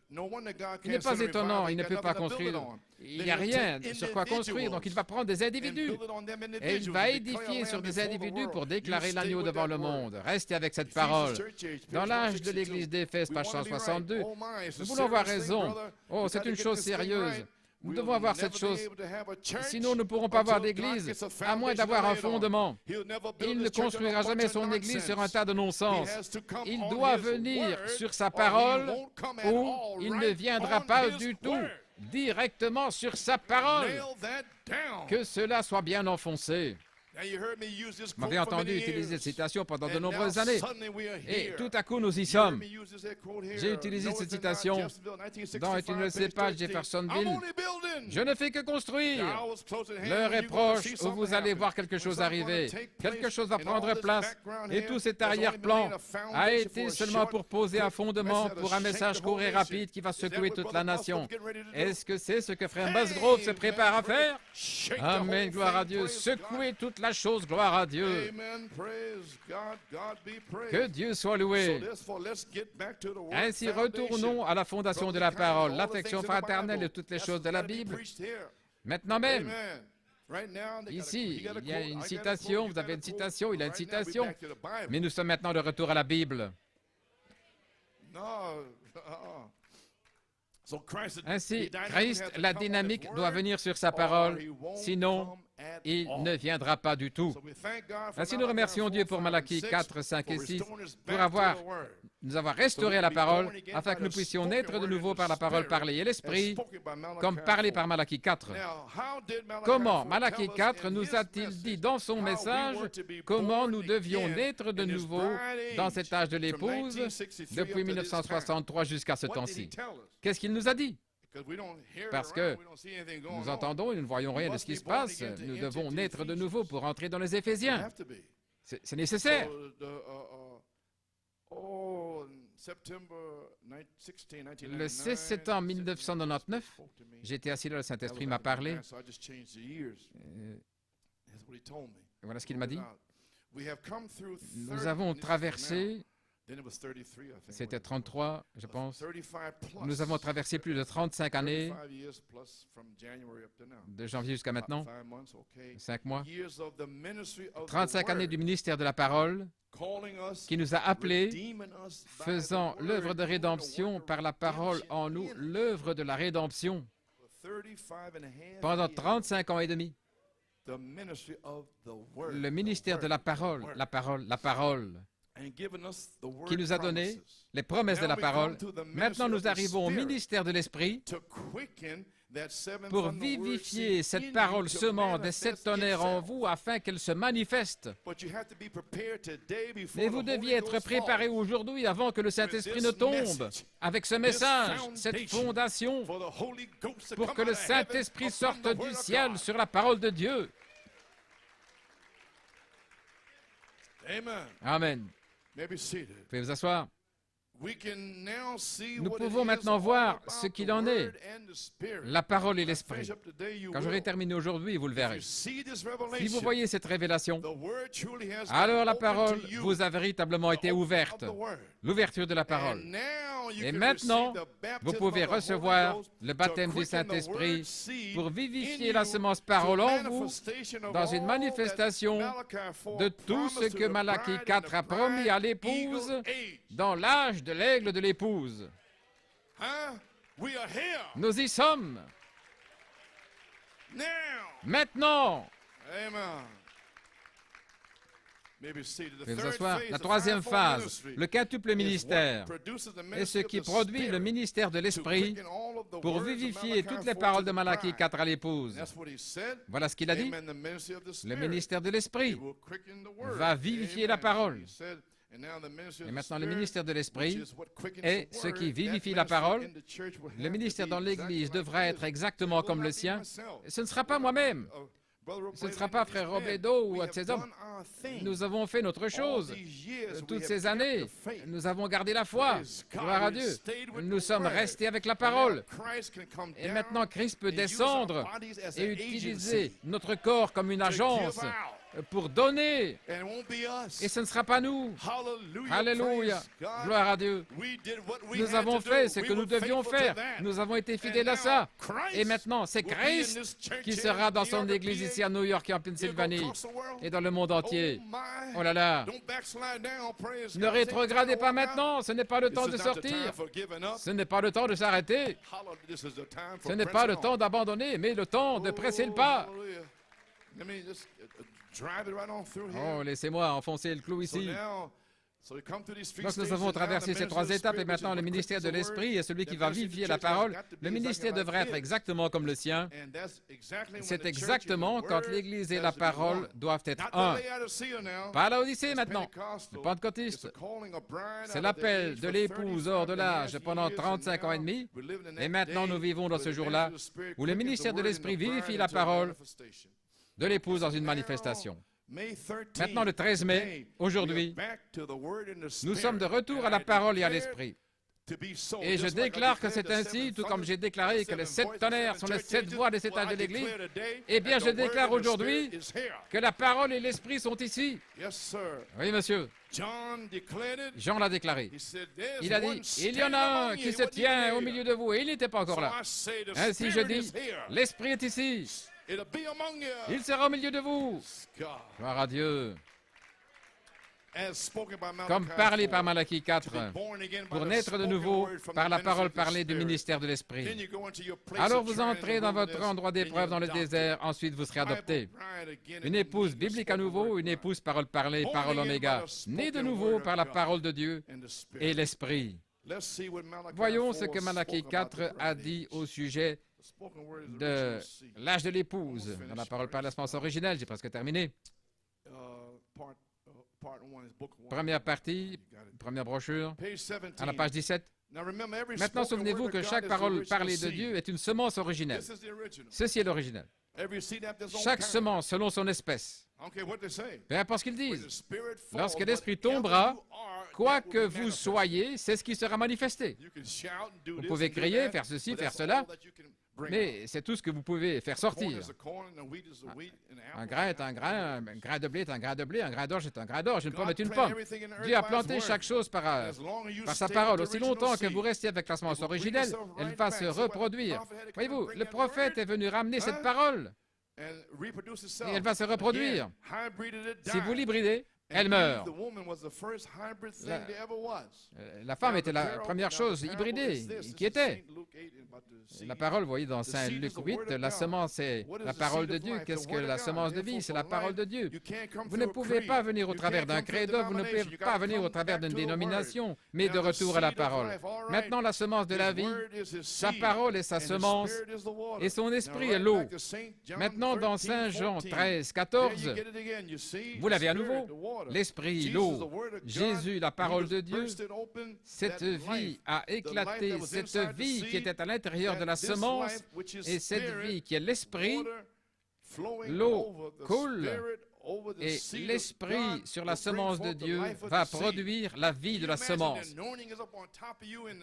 No wonder God Il n'est can't pas send a étonnant, revival. il ne He peut got pas nothing to build it construire. on. Il Then n'y a he'll rien take sur quoi construire, donc il va prendre des individus. build it on them Et il individuals va and declare édifier a sur lamb des before the individus world. pour You déclarer stay l'agneau with devant that le word. monde. Restez avec cette Ephesians parole. church age, Dans page l'âge de 162. l'église d'Éphèse, We page want to be right. 162, Oh my, it's a nous voulons avoir serious thing, raison. brother. Oh, We c'est gotta une get chose this thing sérieuse. right. Nous We'll devons avoir never cette be chose. able to have a church Sinon, nous ne pourrons pas avoir until God d'église, gets a à foundation moins d'avoir to un lay it on. fondement. He'll never build Il ne his church on a construira bunch jamais of son église sur un nonsense. tas de non-sens. He has to come Il on doit his venir word, sur sa or he parole, won't come at ou all il ne right viendra on pas his du tout word. directement sur sa parole. Nail that down. Que cela soit bien enfoncé. Now you heard me use this Vous m'avez quote for entendu many utiliser years. cette citation pendant de And nombreuses now années. suddenly we are Et here. tout à coup, nous y You heard sommes. me use this quote here. J'ai utilisé cette Notice in, citation Jeffersonville, 1965, dans, tu ne le sais page pas, 13. Jeffersonville. I'm only building. Je ne fais que construire. The hour's close at hand L'heure when est you're gonna proche see où something vous allez happen. voir quelque When chose something's gonna arriver. take Quelque place, chose va and all prendre this place. background Et here tout cet has only been arrière-plan laying a a foundation été for a seulement short, pour poser un quick fondement message pour un that'll message shake the court whole et nation. rapide qui va Is that secouer what toute Brother la nation. Bosco's getting ready to do? Est-ce que c'est ce que Frère Musgrove se prépare à faire? Shake the Amen, whole gloire à thing, Dieu. praise God. Secouer toute la chose, gloire à Dieu. Amen, praise God, God be praised. Que Dieu soit So loué. therefore, let's get back to the word Ainsi, foundation. retournons à la fondation de la parole, l'affection fraternelle et toutes les choses de la Bible. Maintenant même, Amen. Right now, they got a- ici, he got a il y a quote, I une got a citation, quote, vous avez you une got a citation, quote. il a une Right now, we're citation, back to the Bible. mais nous sommes maintenant de retour à la Bible. No, So Christ, the Ainsi, dynamic Christ, has to la come on dynamique his doit word, venir sur sa or parole, he won't sinon come at il all. ne viendra pas du tout. So we thank God for Ainsi, nous Malachi remercions 4, Dieu pour 5, Malachie and 6, 4, 5 et for 6 restoring us pour back to the word. nous avoir restauré la parole afin que nous puissions naître de nouveau par la parole parlée et l'esprit, comme parlé par Malachie 4. Comment Malachie 4 nous a-t-il dit dans son message comment nous devions naître de nouveau dans cet âge de l'épouse depuis 1963 jusqu'à ce temps-ci? Qu'est-ce qu'il nous a dit? Parce que nous entendons et nous ne voyons rien de ce qui se passe. Nous devons naître de nouveau pour entrer dans les Éphésiens. C'est nécessaire. Le 16 septembre 1999, j'étais assis là, le Saint-Esprit m'a parlé. Voilà ce qu'il m'a dit. Nous avons traversé, c'était 33, je pense, nous avons traversé plus de 35 années, de janvier jusqu'à maintenant, 5 mois, 35 années du ministère de la parole, qui nous a appelés, faisant l'œuvre de rédemption par la parole en nous, l'œuvre de la rédemption, pendant 35 ans et demi. Le ministère de la parole, qui nous a donné les promesses de la parole. Maintenant, nous arrivons au ministère de l'Esprit pour vivifier cette parole semant des 7 tonnerres en vous afin qu'elle se manifeste. Mais vous deviez être préparé aujourd'hui avant que le Saint-Esprit ne tombe avec ce message, cette fondation, pour que le Saint-Esprit sorte du ciel sur la parole de Dieu. Amen. Vous pouvez vous asseoir. Nous pouvons maintenant voir ce qu'il en est, la parole et l'esprit. Quand j'aurai terminé aujourd'hui, vous le verrez. Si vous voyez cette révélation, alors la parole vous a véritablement été ouverte, l'ouverture de la parole. Et maintenant, vous pouvez recevoir le baptême du Saint-Esprit pour vivifier la semence parole en vous dans une manifestation de tout ce que Malachie 4 a promis à l'épouse dans l'âge de l'aigle de l'épouse. Nous y sommes. Maintenant. Veuillez vous asseoir. La troisième phase, le quintuple ministère, est ce qui produit le ministère de l'Esprit pour vivifier toutes les paroles de Malachie 4 à l'épouse. Voilà ce qu'il a dit. Le ministère de l'Esprit va vivifier la parole. Et maintenant, le ministère de l'Esprit est ce qui vivifie la parole. Le ministère dans l'Église devra être exactement comme le sien. Ce ne sera pas moi-même. Ce ne sera pas frère Robledo ou un de ces hommes. Nous avons fait notre chose. Toutes ces années, nous avons gardé la foi. Gloire à Dieu. Nous sommes restés avec la parole. Et maintenant, Christ peut descendre et utiliser notre corps comme une agence pour donner. Et ce ne sera pas nous. Alléluia. Gloire à Dieu. Nous avons fait ce que nous devions faire. Nous avons été fidèles à ça. Et maintenant, c'est Christ qui sera dans son église ici à New York et en Pennsylvanie et dans le monde entier. Oh là là. Ne rétrogradez pas maintenant. Ce n'est pas le temps de sortir. Ce n'est pas le temps de s'arrêter. Ce n'est pas le temps d'abandonner, mais le temps de presser le pas. Oh, laissez-moi enfoncer le clou ici. Donc nous avons traversé ces trois étapes et maintenant le ministère de l'Esprit est celui qui va vivifier la parole. Le ministère devrait être exactement comme le sien. C'est exactement quand l'Église et la parole doivent être un. Pas à l'Odyssée maintenant, le pentecôtiste. C'est l'appel de l'épouse hors de l'âge pendant 35 ans et demi. Et maintenant nous vivons dans ce jour-là où le ministère de l'Esprit vivifie la parole de l'épouse dans une manifestation. Maintenant, le 13 mai, aujourd'hui, nous sommes de retour à la parole et à l'esprit. Et je déclare que c'est ainsi, tout comme j'ai déclaré que les 7 tonnerres sont les 7 voix des 7 âges de l'Église. Eh bien, je déclare aujourd'hui que la parole et l'esprit sont ici. Oui, monsieur. Jean l'a déclaré. Il a dit, il y en a un qui se tient au milieu de vous et il n'était pas encore là. Ainsi, je dis, l'esprit est ici. Il sera au milieu de vous. Gloire à Dieu. Comme parlé par Malachie 4, pour naître de nouveau par la parole parlée du ministère de l'Esprit. Alors vous entrez dans votre endroit d'épreuve dans le désert, ensuite vous serez adopté. Une épouse biblique à nouveau, une épouse parole parlée, parole oméga, née de nouveau par la parole de Dieu et l'Esprit. Voyons ce que Malachie 4 a dit au sujet de l'âge de l'épouse. Dans la parole par la semence originelle, j'ai presque terminé. Première partie, première brochure, à la page 17. Maintenant, souvenez-vous que chaque parole parlée de Dieu est une semence originelle. Ceci est l'originel. Chaque semence selon son espèce. Peu importe ce qu'ils disent. Lorsque l'Esprit tombera, quoi que vous soyez, c'est ce qui sera manifesté. Vous pouvez crier, faire ceci, faire cela, mais c'est tout ce que vous pouvez faire sortir. Un grain est un grain, un grain de blé est un grain de blé, un grain d'orge est un grain d'orge, une pomme est une pomme. Dieu a planté chaque chose par sa parole. Aussi longtemps que vous restez avec la semence originelle, elle va se reproduire. Voyez-vous, le prophète est venu ramener cette parole et elle va se reproduire. Si vous l'hybridez, elle meurt. La femme était la première chose hybridée qui était. La parole, vous voyez, dans Saint Luc 8, la semence est la parole de Dieu. Qu'est-ce que la semence de vie? C'est la parole de Dieu. Vous ne pouvez pas venir au travers d'un credo, vous ne pouvez pas venir au travers d'une dénomination, mais de retour à la parole. Maintenant, la semence de la vie, sa parole est sa semence, et son esprit est l'eau. Maintenant, dans Saint Jean 13, 14, vous l'avez à nouveau. L'esprit, l'eau, Jésus, la parole de Dieu, cette vie a éclaté, cette vie qui était à l'intérieur de la semence et cette vie qui est l'esprit, l'eau coule Et l'Esprit sur la semence de Dieu va produire la vie de la semence.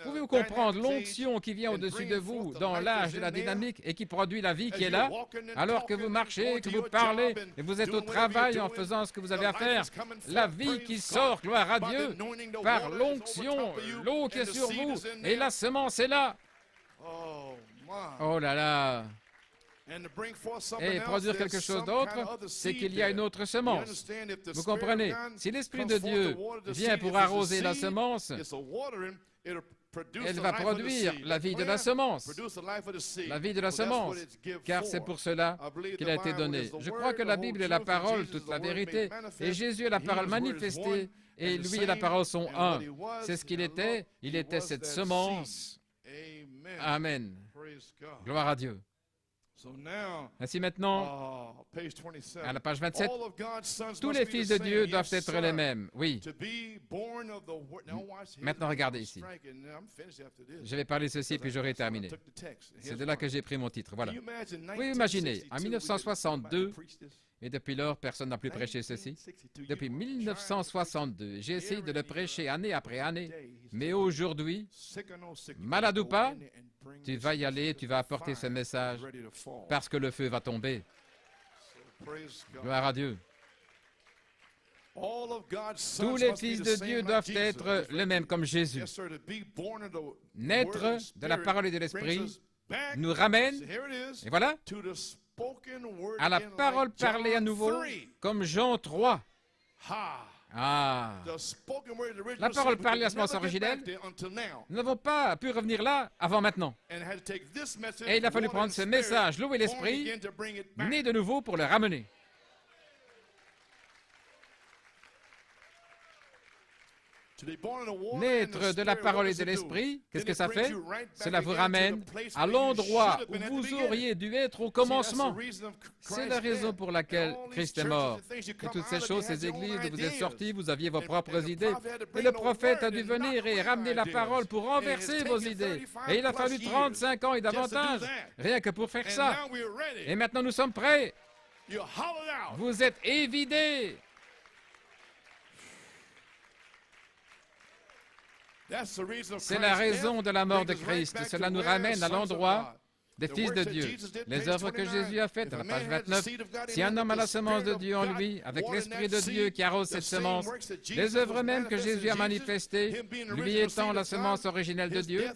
Pouvez-vous comprendre l'onction qui vient au-dessus de vous dans l'âge de la dynamique et qui produit la vie qui est là, alors que vous marchez, que vous parlez, et vous êtes au travail en faisant ce que vous avez à faire. La vie qui sort, gloire à Dieu, par l'onction, l'eau qui est sur vous, et la semence est là. Oh là là! Et produire quelque chose d'autre, c'est qu'il y a une autre semence. Vous comprenez? Si l'Esprit de Dieu vient pour arroser la semence, elle va produire la vie de la semence. La vie de la semence, car c'est pour cela qu'il a été donné. Je crois que la Bible est la parole, toute la vérité, et Jésus est la parole manifestée, et lui et la parole sont un. C'est ce qu'il était cette semence. Amen. Gloire à Dieu. Ainsi maintenant, à la page 27, tous les fils de Dieu doivent être les mêmes. Oui. Maintenant, regardez ici. Je vais parler ceci, puis j'aurai terminé. C'est de là que j'ai pris mon titre. Voilà. Oui, imaginez, en 1962, et depuis lors, personne n'a plus prêché ceci. Depuis 1962, j'ai essayé de le prêcher année après année. Mais aujourd'hui, malade ou pas, tu vas y aller, tu vas apporter ce message parce que le feu va tomber. Gloire à Dieu. Tous les fils de Dieu doivent être les mêmes comme Jésus. Naître de la parole et de l'Esprit nous ramène, et voilà, à la parole parlée à nouveau, comme Jean 3. Ah! La parole parlée à la semence originelle, nous n'avons pas pu revenir là avant maintenant. Et il a fallu prendre ce message, l'eau et l'Esprit, né de nouveau pour le ramener. Naître de la parole et de l'Esprit, qu'est-ce que ça fait? Cela vous ramène à l'endroit où vous auriez dû être au commencement. C'est la raison pour laquelle Christ est mort. Et toutes ces choses, ces églises où vous êtes sortis, vous aviez vos propres idées. Et le prophète a dû venir et ramener la parole pour renverser vos idées. Et il a fallu 35 ans et davantage, rien que pour faire ça. Et maintenant, nous sommes prêts. Vous êtes évidés. C'est la raison de la mort de Christ. Cela nous ramène à l'endroit des fils de Dieu. Les œuvres que Jésus a faites, à la page 29. Si un homme a la semence de Dieu en lui, avec l'Esprit de Dieu qui arrose cette semence, les œuvres mêmes que Jésus a manifestées, lui étant la semence originelle de Dieu,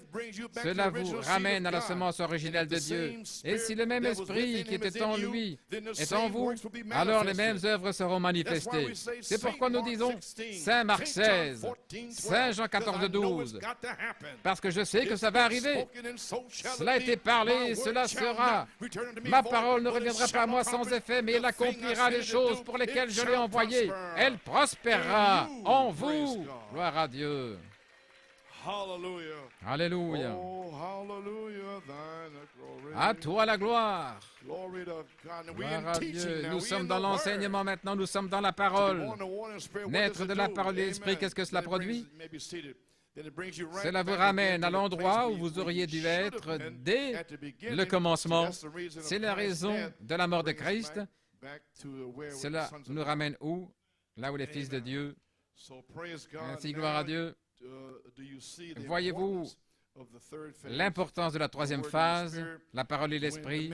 cela vous ramène à la semence originelle de Dieu. Et si le même Esprit qui était en lui est en vous, alors les mêmes œuvres seront manifestées. C'est pourquoi nous disons Saint Marc 16, Saint Jean 14, 12, parce que je sais que ça va arriver. Cela a été parlé. Et cela sera. Ma parole ne reviendra pas à moi sans effet, mais elle accomplira les choses pour lesquelles je l'ai envoyée. Elle prospérera en vous. Gloire à Dieu. Alléluia. À toi la gloire. Gloire à Dieu. Nous sommes dans l'enseignement maintenant, nous sommes dans la parole. Naître de la parole et de l'Esprit, qu'est-ce que cela produit? Cela vous ramène à l'endroit où vous auriez dû être dès le commencement. C'est la raison de la mort de Christ. Cela nous ramène où? Là où les fils de Dieu. Ainsi, gloire à Dieu. Voyez-vous l'importance de la troisième phase, la parole et l'esprit?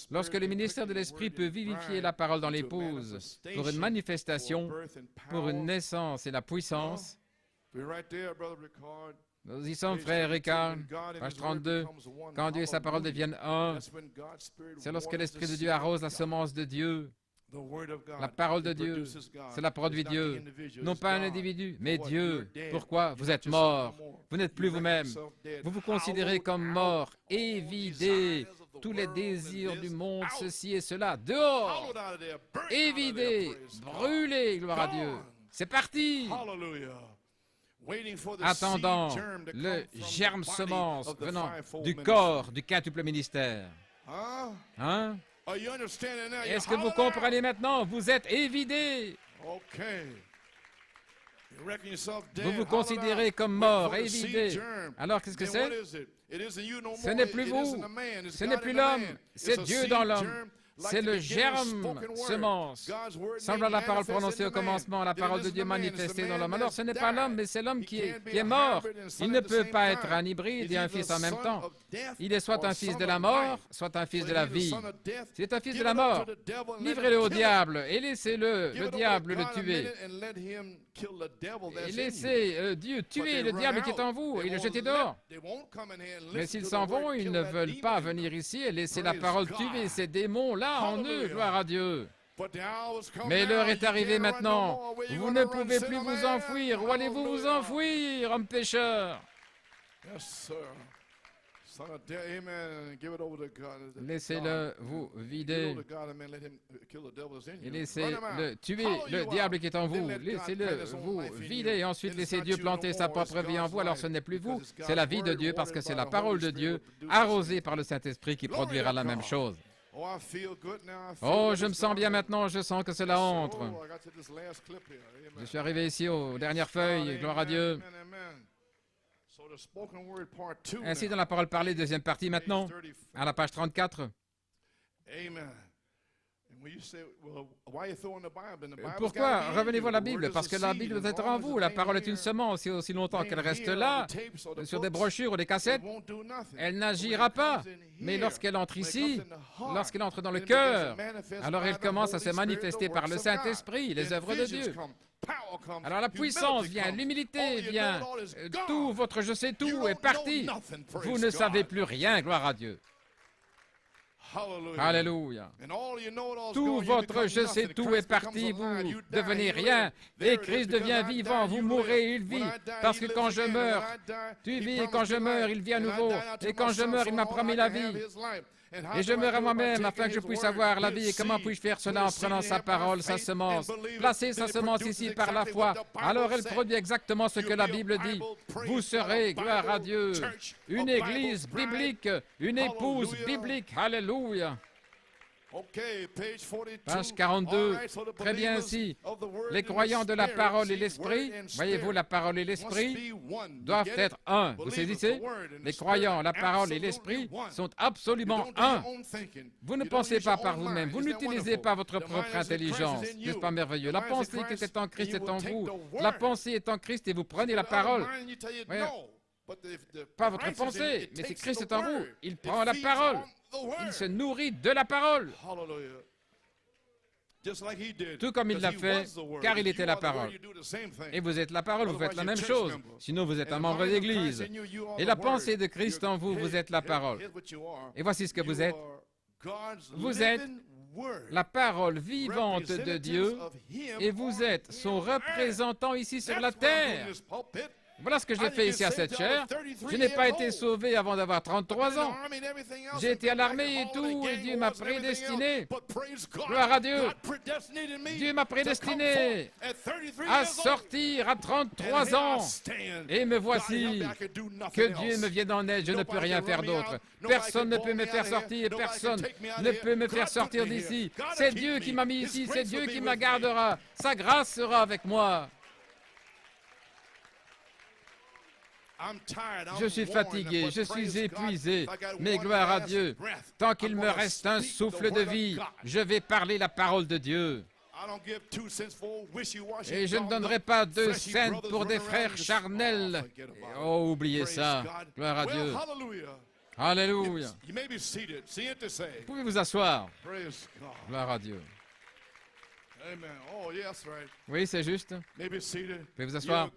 Lorsque le ministère de l'Esprit peut vivifier la parole dans l'épouse pour une manifestation, pour une naissance et la puissance, nous y sommes, frère Ricard, page 32. Quand Dieu et sa parole deviennent un, c'est lorsque l'Esprit de Dieu arrose la semence de Dieu. La parole de Dieu, cela produit Dieu. Non pas un individu, mais Dieu. Pourquoi? Vous êtes mort. Vous n'êtes plus vous-même. Vous vous considérez comme mort, évidé. Tous les désirs du monde, ceci et cela, dehors, évidé, brûlé, gloire à Dieu. C'est parti. Attendant le germe semence venant du corps du quintuple ministère. Hein? Est-ce que vous comprenez maintenant? Vous êtes évidés. Vous vous considérez comme mort, évidé. Alors, qu'est-ce que c'est? Ce n'est plus vous, ce n'est plus l'homme, c'est Dieu dans l'homme. C'est le germe, semence. Semble à la parole prononcée au commencement, la parole de Dieu manifestée dans l'homme. Alors ce n'est pas l'homme, mais c'est l'homme qui est mort. Il ne peut pas être un hybride et un fils en même temps. Il est soit un fils de la mort, soit un fils de la vie. S'il est un fils de la mort, livrez-le au diable et laissez-le diable le tuer. Et laissez Dieu tuer le diable qui est en vous et le jeter dehors. Mais s'ils s'en vont, ils ne veulent pas venir ici et laisser la parole tuer ces démons-là en eux, gloire à Dieu. Mais l'heure est arrivée maintenant. Vous ne pouvez plus vous enfouir. Où allez-vous vous enfouir, homme pécheur? Laissez-le vous vider et laissez-le tuer le diable qui est en vous. Laissez-le vous vider et ensuite laissez Dieu planter sa propre vie en vous. Alors ce n'est plus vous, c'est la vie de Dieu parce que c'est la parole de Dieu arrosée par le Saint-Esprit qui produira la même chose. Oh, je me sens bien maintenant, je sens que cela entre. Je suis arrivé ici aux dernières feuilles, gloire à Dieu. Ainsi, dans la parole parlée, deuxième partie maintenant, à la page 34. Pourquoi revenez-vous à la Bible? Parce que la Bible doit être en vous. La parole est une semence et aussi longtemps qu'elle reste là, sur des brochures ou des cassettes, elle n'agira pas. Mais lorsqu'elle entre ici, lorsqu'elle entre dans le cœur, alors elle commence à se manifester par le Saint-Esprit, les œuvres de Dieu. Alors la puissance vient, l'humilité vient, tout votre je sais tout est parti. Vous ne savez plus rien, gloire à Dieu. Alléluia. Tout votre je sais tout est parti, vous devenez rien, et Christ devient vivant, vous mourrez, il vit, parce que quand je meurs, tu vis, et quand je meurs, il vit à nouveau, et quand je meurs, il m'a promis la vie. Et je meurs à moi-même afin que je puisse avoir la vie. Et comment puis-je faire cela en prenant sa parole, sa semence? Placez sa semence ici par la foi. Alors elle produit exactement ce que la Bible dit. Vous serez, gloire à Dieu, une église biblique, une épouse biblique. Alléluia. Page 42, très bien ainsi. Les croyants de la parole et l'esprit, voyez-vous, la parole et l'esprit doivent être un. Vous saisissez? Les croyants, la parole et l'esprit sont absolument un. Vous ne pensez pas par vous-même, vous n'utilisez pas votre propre intelligence. N'est-ce pas merveilleux? La pensée qui est en Christ est en vous. La pensée est en Christ et vous prenez la parole. Voyez, pas votre pensée, mais si Christ est en vous, il prend la parole. Il se nourrit de la parole. Tout comme il l'a fait, car il était la parole. Et vous êtes la parole, vous faites la même chose. Sinon, vous êtes un membre d'Église. Et la pensée de Christ en vous, vous êtes la parole. Et voici ce que vous êtes. Vous êtes la parole vivante de Dieu et vous êtes son représentant ici sur la terre. Voilà ce que j'ai fait ici à cette chaire. Je n'ai pas été sauvé avant d'avoir 33 ans. J'ai été à l'armée et tout, et Dieu m'a prédestiné. Gloire à Dieu. Dieu m'a prédestiné à sortir à 33 ans. Et me voici. Que Dieu me vienne en aide, je ne peux rien faire d'autre. Personne ne peut me faire sortir, personne ne peut me faire sortir d'ici. C'est Dieu qui m'a mis ici, c'est Dieu qui me gardera. Sa grâce sera avec moi. Je suis fatigué, je suis épuisé, mais gloire à Dieu, tant qu'il me reste un souffle de vie, je vais parler la parole de Dieu. Et je ne donnerai pas 2 cents pour des frères charnels. Oh, oubliez ça, gloire à Dieu. Alléluia. Vous pouvez vous asseoir. Gloire à Dieu. Oui, c'est juste. Vous pouvez vous asseoir.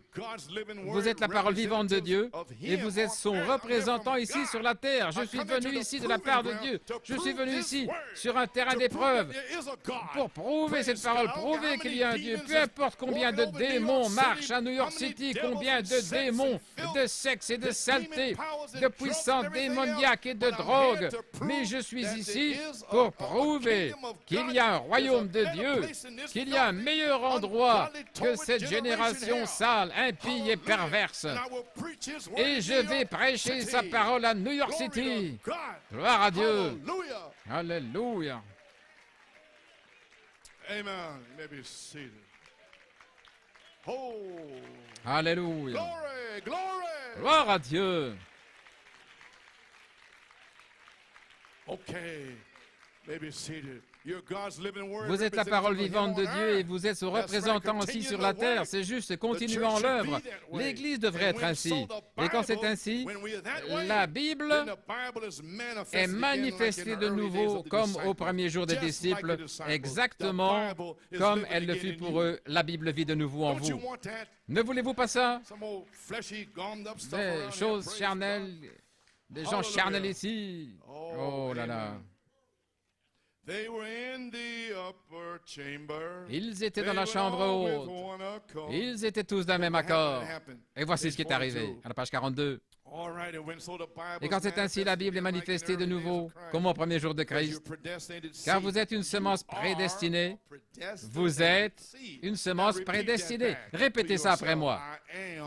Vous êtes la parole vivante de Dieu et vous êtes son représentant ici sur la terre. Je suis venu ici de la part de Dieu. Je suis venu ici sur un terrain d'épreuve pour prouver cette parole, prouver qu'il y a un Dieu. Peu importe combien de démons marchent à New York City, combien de démons de sexe et de saleté, de puissance démoniaque et de drogue. Mais je suis ici pour prouver qu'il y a un royaume de Dieu, qu'il y a un meilleur endroit que cette génération sale, impie et perverse. Et je vais prêcher sa parole à New York City. Gloire à Dieu. Alléluia. Alléluia. Gloire à Dieu. Okay, maybe seated. Vous êtes la parole vivante de Dieu et vous êtes son représentant aussi sur la terre. C'est juste, continuons en l'œuvre. L'Église devrait être ainsi. Et quand c'est ainsi, la Bible est manifestée de nouveau comme au premier jour des disciples, exactement comme elle le fut pour eux. La Bible vit de nouveau en vous. Ne voulez-vous pas ça? Des choses charnelles, des gens charnels ici. Oh là là. Ils étaient dans la chambre haute. Ils étaient tous d'un même accord. Et voici ce qui est arrivé, à la page 42. Et quand c'est ainsi, la Bible est manifestée de nouveau, comme au premier jour de Christ. Car vous êtes une semence prédestinée. Vous êtes une semence prédestinée. Répétez ça après moi.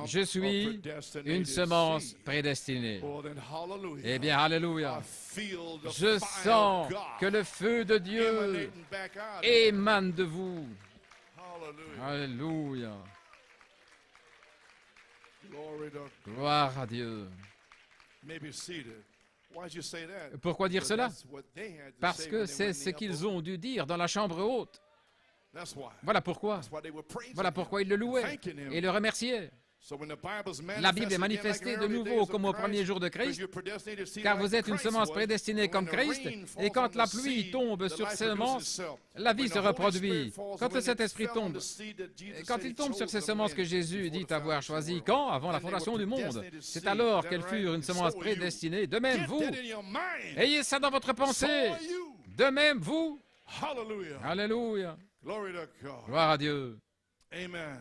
Je suis une semence prédestinée. Eh bien, alléluia. Je sens que le feu de Dieu émane de vous. Alléluia. Gloire à Dieu. Pourquoi dire cela? Parce que c'est ce qu'ils ont dû dire dans la chambre haute. Voilà pourquoi. Voilà pourquoi ils le louaient et le remerciaient. La Bible est manifestée de nouveau comme au premier jour de Christ, car vous êtes une semence prédestinée comme Christ, et quand la pluie tombe sur ces semences, la vie se reproduit. Quand le Saint-Esprit tombe, quand il tombe sur ces semences que Jésus dit avoir choisies, quand? Avant la fondation du monde. C'est alors qu'elles furent une semence prédestinée. De même, vous, ayez ça dans votre pensée. De même, vous. Alléluia. Gloire à Dieu. Amen.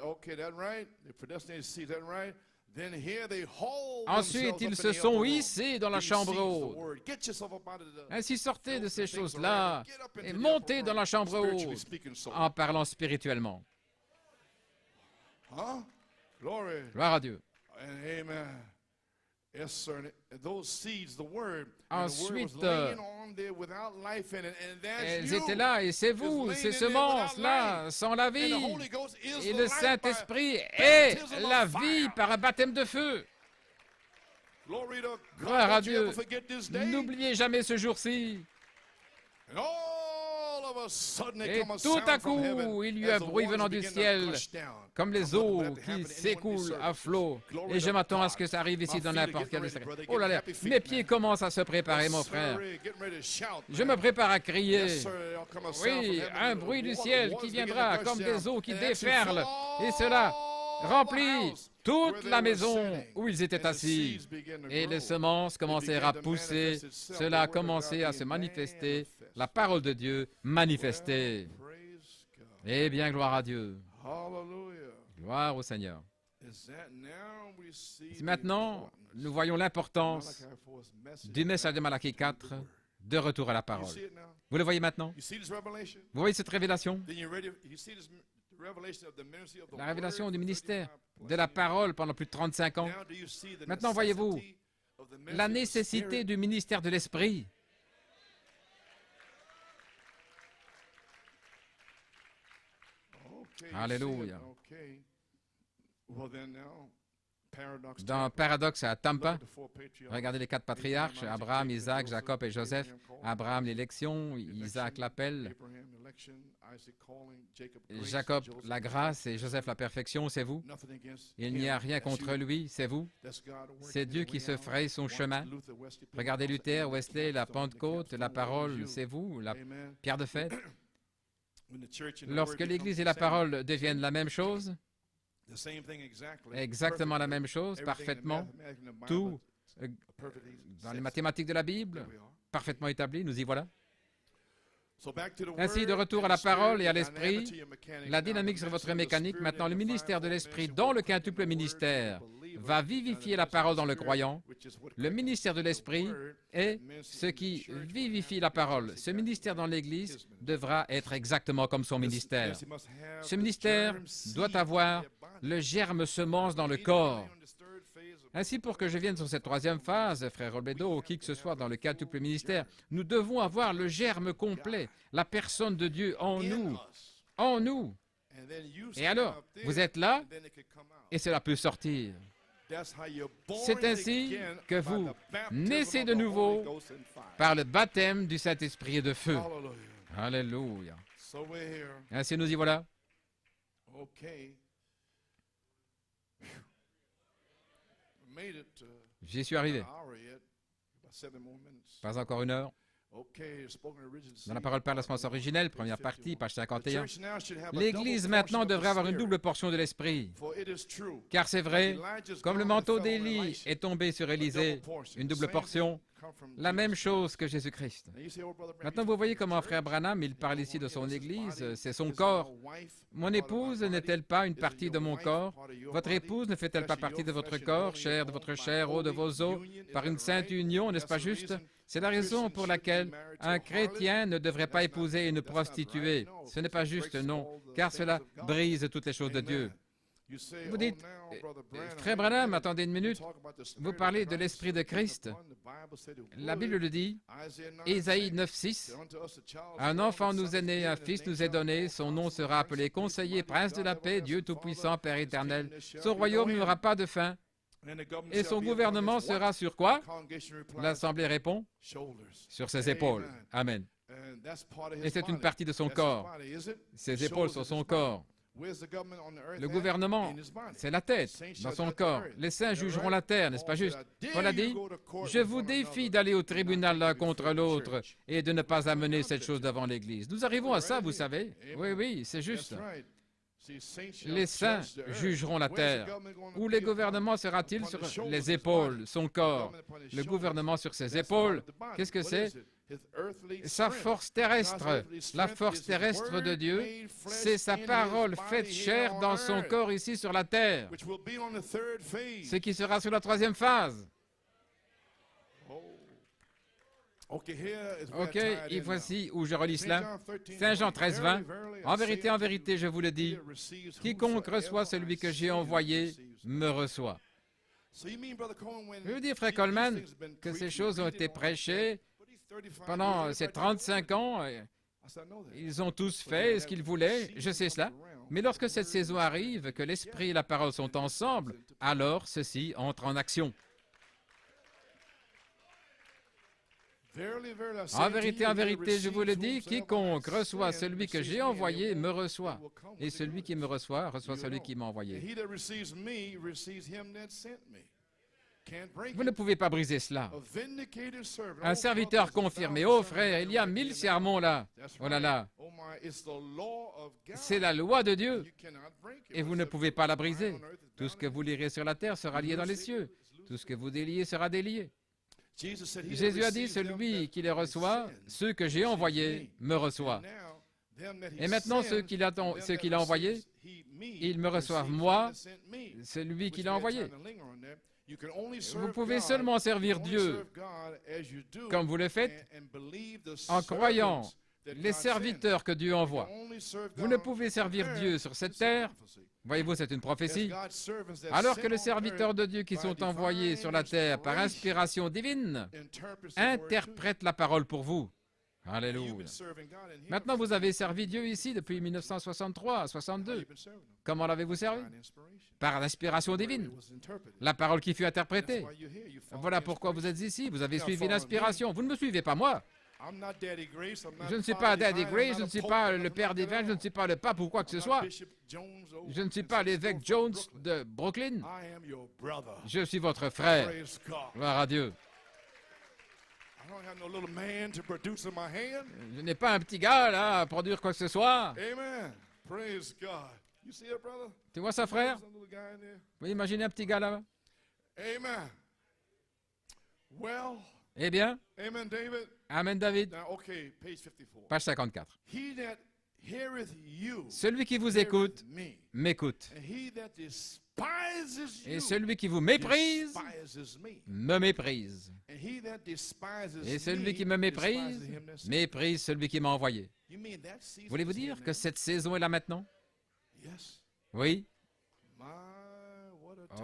Okay, that right? The predestinated seed, that right? Then here they hold ensuite, ils se sont hissés dans la chambre haute. Ainsi, sortez de ces choses-là et montez dans la chambre haute en parlant spirituellement. Gloire à Dieu. Amen. Yes, sir. Those seeds, the word, ensuite, elles étaient étaient là, et c'est vous, ces semences-là, sans la vie. Et le Saint-Esprit est la vie par un baptême de feu. Gloire à Dieu. N'oubliez jamais ce jour-ci. Et tout à coup, il y eut un bruit venant du ciel, comme les eaux qui s'écoulent à flot. Et je m'attends à ce que ça arrive ici dans n'importe quel district. Oh là là, mes pieds commencent à se préparer, mon frère. Je me prépare à crier. Oui, un bruit du ciel qui viendra comme des eaux qui déferlent. Et cela remplit toute la maison où ils étaient assis. Et les semences commencèrent à pousser. Cela a commencé à se manifester. La parole de Dieu manifestée. Eh bien, gloire à Dieu. Gloire au Seigneur. Maintenant, nous voyons l'importance du message de Malachie 4, de retour à la parole. Vous le voyez maintenant? Vous voyez cette révélation? La révélation du ministère de la parole pendant plus de 35 ans. Maintenant, voyez-vous la nécessité du ministère de l'Esprit. Alléluia. Dans Paradoxe à Tampa, regardez les 4 patriarches, Abraham, Isaac, Jacob et Joseph. Abraham, l'élection, Isaac, l'appel, Jacob, la grâce, et Joseph, la perfection, c'est vous. Il n'y a rien contre lui, c'est vous. C'est Dieu qui se fraye son chemin. Regardez Luther, Wesley, la Pentecôte, la parole, c'est vous, la pierre de fête. Lorsque l'Église et la parole deviennent la même chose, exactement la même chose, parfaitement, tout dans les mathématiques de la Bible, parfaitement établi, nous y voilà. Ainsi, de retour à la parole et à l'esprit, la dynamique sur votre mécanique, maintenant le ministère de l'esprit dans le quintuple ministère va vivifier la parole dans le croyant. Le ministère de l'esprit est ce qui vivifie la parole. Ce ministère dans l'Église devra être exactement comme son ministère. Ce ministère doit avoir le germe semence dans le corps. Ainsi, pour que je vienne sur cette troisième phase, frère Robledo, ou qui que ce soit dans le quintuple ministère, nous devons avoir le germe complet, la personne de Dieu en nous. En nous. Et alors, vous êtes là, et cela peut sortir. C'est ainsi que vous naissez de nouveau par le baptême du Saint-Esprit et de feu. Alléluia. Ainsi nous y voilà. J'y suis arrivé. Pas encore une heure. Dans la parole par la semence originelle, première partie, page 51. L'Église maintenant devrait avoir une double portion de l'Esprit. Car c'est vrai, comme le manteau d'Élie est tombé sur Élisée, une double portion, la même chose que Jésus-Christ. Maintenant, vous voyez comment frère Branham, il parle ici de son Église, c'est son corps. Mon épouse n'est-elle pas une partie de mon corps? Votre épouse ne fait-elle pas partie de votre corps, chair de votre chair, eau de vos os, par une sainte union, n'est-ce pas juste? C'est la raison pour laquelle un chrétien ne devrait pas épouser une prostituée. Ce n'est pas juste, non, car cela brise toutes les choses de Dieu. Vous dites, frère Branham, attendez une minute, vous parlez de l'Esprit de Christ. La Bible le dit, Ésaïe 9,6, un enfant nous est né, un fils nous est donné, son nom sera appelé Conseiller, Prince de la paix, Dieu Tout-Puissant, Père éternel. Son royaume n'aura pas de fin. Et son gouvernement sera sur quoi? L'Assemblée répond, sur ses épaules. Amen. Et c'est une partie de son corps. Ses épaules sont son corps. Le gouvernement, c'est la tête dans son corps. Les saints jugeront la terre, n'est-ce pas juste? Paul a dit, je vous défie d'aller au tribunal l'un contre l'autre et de ne pas amener cette chose devant l'Église. Nous arrivons à ça, vous savez. Oui, oui, c'est juste. Les saints jugeront la terre. Où le gouvernement sera-t-il sur les épaules, son corps? Le gouvernement sur ses épaules, qu'est-ce que c'est? Sa force terrestre. La force terrestre de Dieu, c'est sa parole faite chair dans son corps ici sur la terre. Ce qui sera sur la troisième phase. OK, et voici où je relis cela. Saint Jean 13, 20. En vérité, je vous le dis, quiconque reçoit celui que j'ai envoyé me reçoit. Je veux dire, frère Coleman, que ces choses ont été prêchées pendant ces 35 ans. Ils ont tous fait ce qu'ils voulaient, je sais cela. Mais lorsque cette saison arrive, que l'Esprit et la parole sont ensemble, alors ceci entre en action. En vérité, je vous le dis, quiconque reçoit celui que j'ai envoyé me reçoit. Et celui qui me reçoit, reçoit celui qui m'a envoyé. Vous ne pouvez pas briser cela. Un serviteur confirmé. Oh frère, il y a 1000 sermons là. Oh là là. C'est la loi de Dieu. Et vous ne pouvez pas la briser. Tout ce que vous lirez sur la terre sera lié dans les cieux. Tout ce que vous déliez sera délié. Jésus a dit, celui qui les reçoit, ceux que j'ai envoyés, me reçoit. Et maintenant, ceux qu'il a envoyés, ils me reçoivent moi, celui qui l'a envoyé. Vous pouvez seulement servir Dieu comme vous le faites en croyant les serviteurs que Dieu envoie. Vous ne pouvez servir Dieu sur cette terre, voyez-vous, c'est une prophétie, alors que les serviteurs de Dieu qui sont envoyés sur la terre par inspiration divine interprètent la parole pour vous. Alléluia. Maintenant, vous avez servi Dieu ici depuis 1963 à 62. Comment l'avez-vous servi? Par l'inspiration divine. La parole qui fut interprétée. Voilà pourquoi vous êtes ici. Vous avez suivi l'inspiration. Vous ne me suivez pas moi. Je ne suis pas Daddy Grace, je ne suis pas le Père divin, je ne suis pas le pape ou quoi que ce soit. Je ne suis pas l'évêque Jones de Brooklyn. Je suis votre frère. Gloire à Dieu. Je n'ai pas un petit gars là à produire quoi que ce soit. Tu vois ça, frère? Vous imaginez un petit gars là? Eh bien, Amen, David. Page 54. Celui qui vous écoute, m'écoute. Et celui qui vous méprise, me méprise. Et celui qui me méprise, méprise celui qui m'a envoyé. Voulez-vous dire que cette saison est là maintenant? Oui.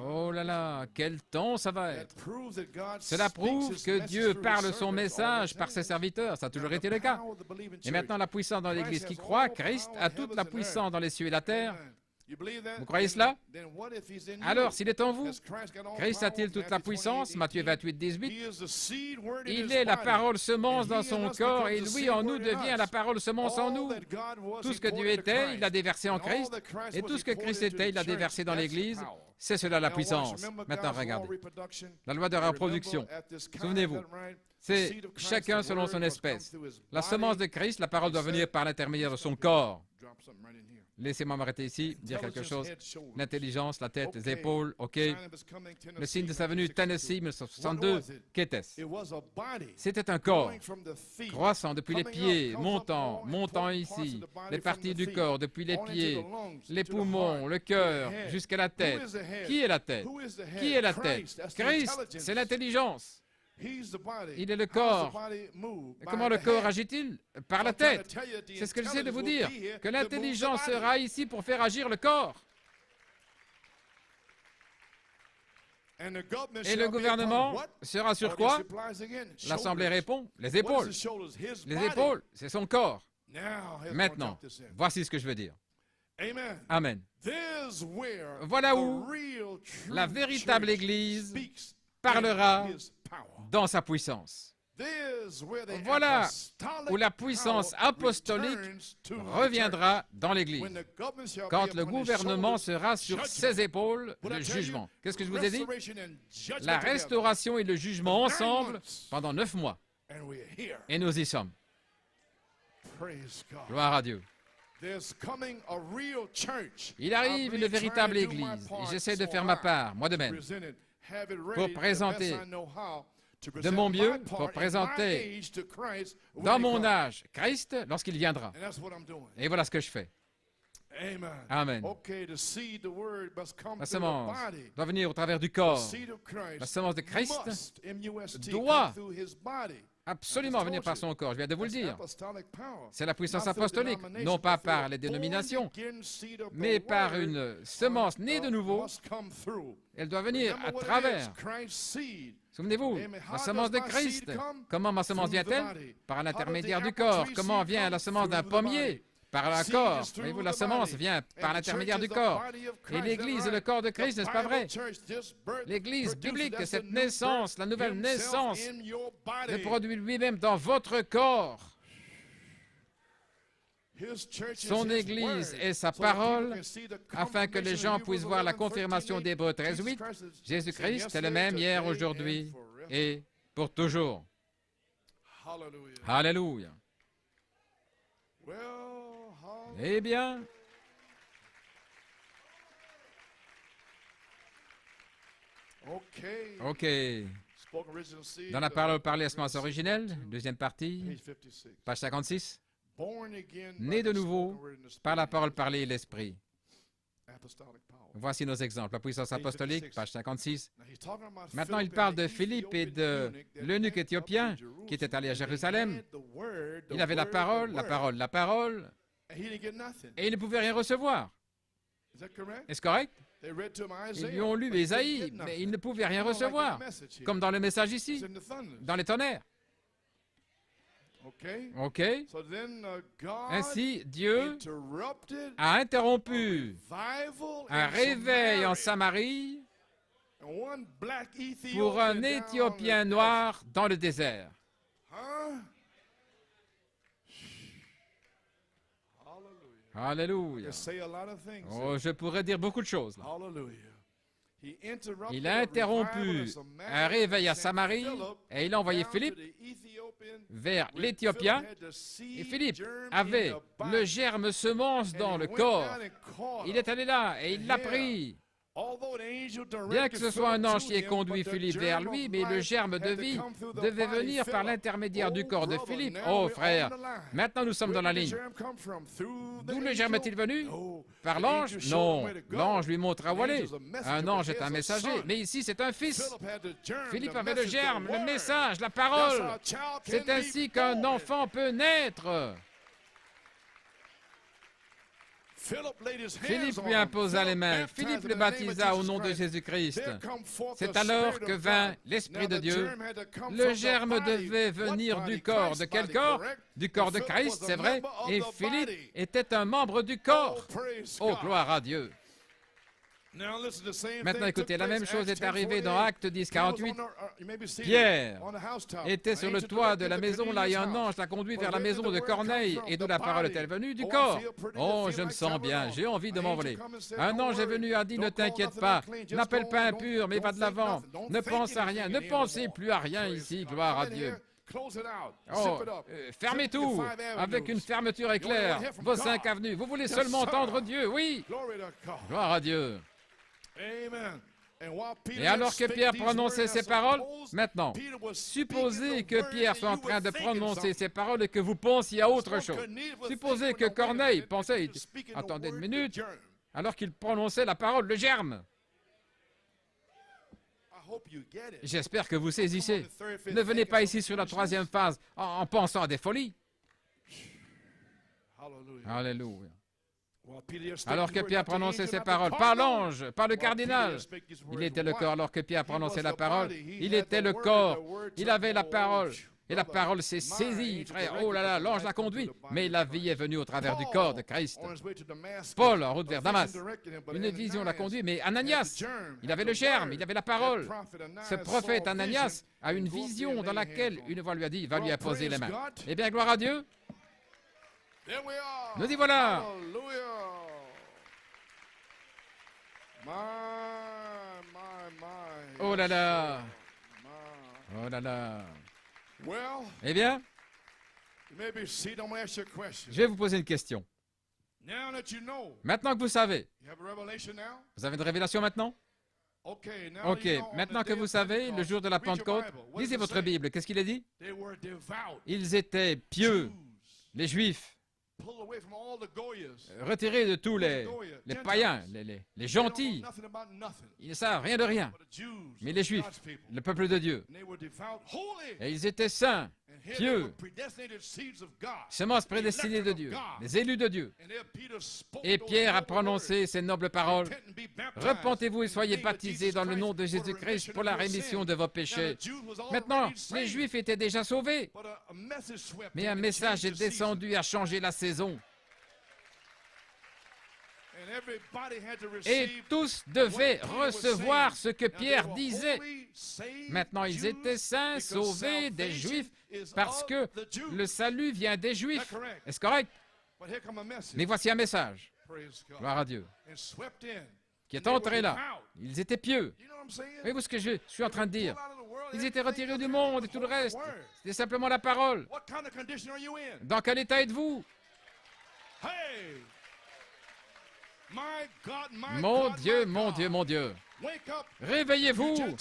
Oh là là, quel temps ça va être. Cela prouve que Dieu parle son message par ses serviteurs. Ça a toujours été le cas. Et maintenant, la puissance dans l'Église qui croit, Christ a toute la puissance dans les cieux et la terre. Vous croyez cela? Alors, s'il est en vous, Christ a-t-il toute la puissance? Matthieu 28, 18. Il est la parole semence dans son corps et lui en nous devient la parole semence en nous. Tout ce que Dieu était, il l'a déversé en Christ. Et tout ce que Christ était, il l'a déversé dans l'Église. C'est cela la puissance. Maintenant, regardez. La loi de reproduction. Souvenez-vous. C'est chacun selon son espèce. La semence de Christ, la parole doit venir par l'intermédiaire de son corps. Laissez-moi m'arrêter ici, dire quelque chose. L'intelligence, la tête, les épaules, OK. Le signe de sa venue, Tennessee, 1962, qu'était-ce? C'était un corps, croissant depuis les pieds, montant ici, les parties du corps, depuis les pieds, les poumons, le cœur, jusqu'à la tête. Qui est la tête? Qui est la tête? Christ, c'est l'intelligence. Il est le corps. Et comment le corps agit-il? Par la tête. C'est ce que j'essaie de vous dire, que l'intelligence sera ici pour faire agir le corps. Et le gouvernement sera sur quoi? L'Assemblée répond, les épaules. Les épaules, c'est son corps. Maintenant, voici ce que je veux dire. Amen. Voilà où la véritable Église parlera dans sa puissance. Voilà où la puissance apostolique reviendra dans l'Église. Quand le gouvernement sera sur ses épaules, le jugement. Qu'est-ce que je vous ai dit? La restauration et le jugement ensemble pendant 9 mois. Et nous y sommes. Gloire à Dieu. Il arrive une véritable Église et j'essaie de faire ma part, moi de même, pour présenter de mon mieux, pour présenter dans mon âge Christ lorsqu'il viendra. Et voilà ce que je fais. Amen. La semence doit venir au travers du corps. La semence de Christ doit absolument venir par son corps. Je viens de vous le dire. C'est la puissance apostolique, non pas par les dénominations, mais par une semence née de nouveau. Elle doit venir à travers. Souvenez-vous, la semence de Christ. Comment ma semence vient-elle? Par l'intermédiaire du corps. Comment vient la semence d'un pommier? Par le corps. Voyez-vous, la semence vient par l'intermédiaire du corps. Et l'Église est le corps de Christ, n'est-ce pas vrai? L'Église biblique, cette naissance, la nouvelle naissance, le produit lui-même dans votre corps. Son Église est sa parole, afin que les gens puissent voir la confirmation d'Hébreux 13:8. Jésus-Christ est le même hier, aujourd'hui et pour toujours. Alléluia. Eh bien, OK. Dans la parole parlée à semence originelle, deuxième partie, page 56. Né de nouveau par la parole parlée et l'esprit. Voici nos exemples. La puissance apostolique, page 56. Maintenant, il parle de Philippe et de l'eunuque éthiopien qui était allé à Jérusalem. Il avait la parole, et il ne pouvait rien recevoir. Est-ce correct? Ils lui ont lu Ésaïe, mais il ne pouvait rien recevoir, comme dans le message ici, dans les tonnerres. OK. Ainsi, Dieu a interrompu un réveil en Samarie pour un Éthiopien noir dans le désert. Alléluia. Oh, je pourrais dire beaucoup de choses, là. Il a interrompu un réveil à Samarie et il a envoyé Philippe vers l'Éthiopien. Et Philippe avait le germe semence dans le corps. Il est allé là et il l'a pris. Bien que ce soit un ange qui ait conduit Philippe vers lui, mais le germe de vie devait venir par l'intermédiaire du corps de Philippe. Oh frère, maintenant nous sommes dans la ligne. D'où le germe est-il venu? Par l'ange? Non, l'ange lui montre où aller. Un ange est un messager, mais ici c'est un fils. Philippe avait le germe, le message, la parole. C'est ainsi qu'un enfant peut naître. Philippe lui imposa les mains. Philippe le baptisa au nom de Jésus-Christ. C'est alors que vint l'Esprit de Dieu. Le germe devait venir du corps. De quel corps? Du corps de Christ, c'est vrai. Et Philippe était un membre du corps. Oh, gloire à Dieu. Maintenant, écoutez, la même chose est arrivée dans Actes 10, 48. Pierre était sur le toit de la maison, là, et un ange l'a conduit vers la maison de Corneille. Et d'où la parole est-elle venue? Du corps. Oh, je me sens bien, j'ai envie de m'envoler. Un ange est venu et a dit, ne t'inquiète pas, n'appelle pas impur, mais va de l'avant. Ne pense à rien, ne pensez plus à rien ici, gloire à Dieu. Oh, fermez tout avec une fermeture éclair. Vos 5 avenues, vous voulez seulement entendre Dieu, oui. Gloire à Dieu. Et alors que Pierre prononçait ces paroles, maintenant, supposez que Pierre soit en train de prononcer ces paroles et que vous pensiez à autre chose. Supposez que Corneille pensait, attendez une minute, alors qu'il prononçait la parole, le germe. J'espère que vous saisissez. Ne venez pas ici sur la 3e phase en pensant à des folies. Alléluia. Alors que Pierre prononçait ces paroles, par l'ange, par le cardinal, il était le corps. Alors que Pierre prononçait la parole, il était le corps. Il avait la parole. Et la parole s'est saisie, frère. Oh là là, l'ange l'a conduit. Mais la vie est venue au travers du corps de Christ. Paul, en route vers Damas, une vision l'a conduit. Mais Ananias, il avait le germe, il avait la parole. Ce prophète Ananias a une vision dans laquelle une voix lui a dit, va lui apposer les mains. Eh bien, gloire à Dieu. Nous y voilà. Oh là là. Oh là là. Eh bien, je vais vous poser une question. Maintenant que vous savez, vous avez une révélation maintenant? Ok, maintenant que vous savez, le jour de la Pentecôte, lisez votre Bible. Qu'est-ce qu'il est dit? Ils étaient pieux, les Juifs, retirés de tous les païens, les gentils. Ils ne savent rien de rien. Mais les Juifs, le peuple de Dieu, et ils étaient saints, pieux, semences prédestinées de Dieu, les élus de Dieu. Et Pierre a prononcé ces nobles paroles. Repentez-vous et soyez baptisés dans le nom de Jésus-Christ pour la rémission de vos péchés. Maintenant, les Juifs étaient déjà sauvés. Mais un message est descendu et a changé la saison. Et tous devaient recevoir ce que Pierre disait. Maintenant, ils étaient saints, sauvés des Juifs, parce que le salut vient des Juifs. Est-ce correct? Mais voici un message, gloire à Dieu, qui est entré là. Ils étaient pieux. Voyez-vous ce que je suis en train de dire? Ils étaient retirés du monde et tout le reste. C'était simplement la parole. Dans quel état êtes-vous? Mon Dieu, mon Dieu, mon Dieu. Réveillez-vous.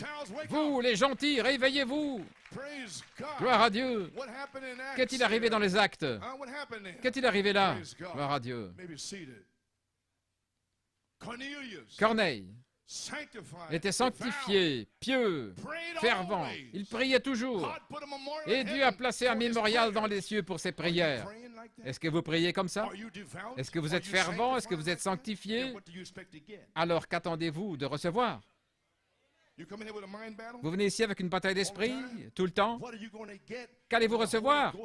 Vous, les gentils, réveillez-vous. Gloire à Dieu. Qu'est-il arrivé dans les actes? Qu'est-il arrivé là? Gloire à Dieu. Corneille était sanctifié, pieux, fervent. Il priait toujours. Et Dieu a placé un mémorial dans les cieux pour ses prières. Est-ce que vous priez comme ça? Est-ce que vous êtes fervent? Est-ce que vous êtes sanctifié? Alors qu'attendez-vous de recevoir? Vous venez ici avec une bataille d'esprit tout le temps? Qu'allez-vous recevoir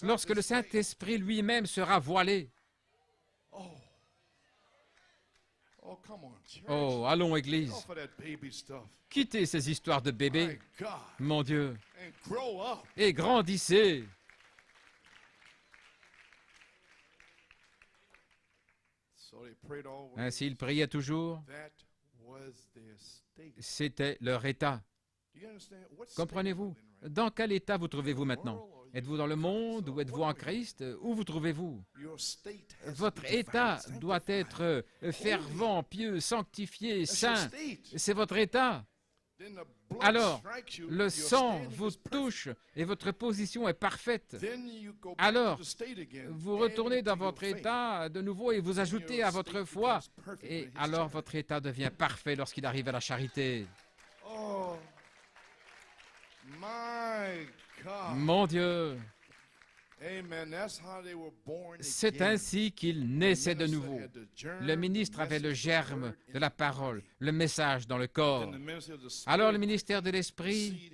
lorsque le Saint-Esprit lui-même sera voilé? Oh, allons, Église. Quittez ces histoires de bébés, mon Dieu, et grandissez. Ainsi, ils priaient toujours. C'était leur état. Comprenez-vous? Dans quel état vous trouvez-vous maintenant? Êtes-vous dans le monde ou êtes-vous en Christ? Où vous trouvez-vous? Votre état doit être fervent, pieux, sanctifié, saint. C'est votre état. Alors, le sang vous touche et votre position est parfaite. Alors, vous retournez dans votre état de nouveau et vous ajoutez à votre foi. Et alors, votre état devient parfait lorsqu'il arrive à la charité. Mon Dieu! C'est ainsi qu'il naissait de nouveau. Le ministre avait le germe de la parole, le message dans le corps. Alors le ministère de l'Esprit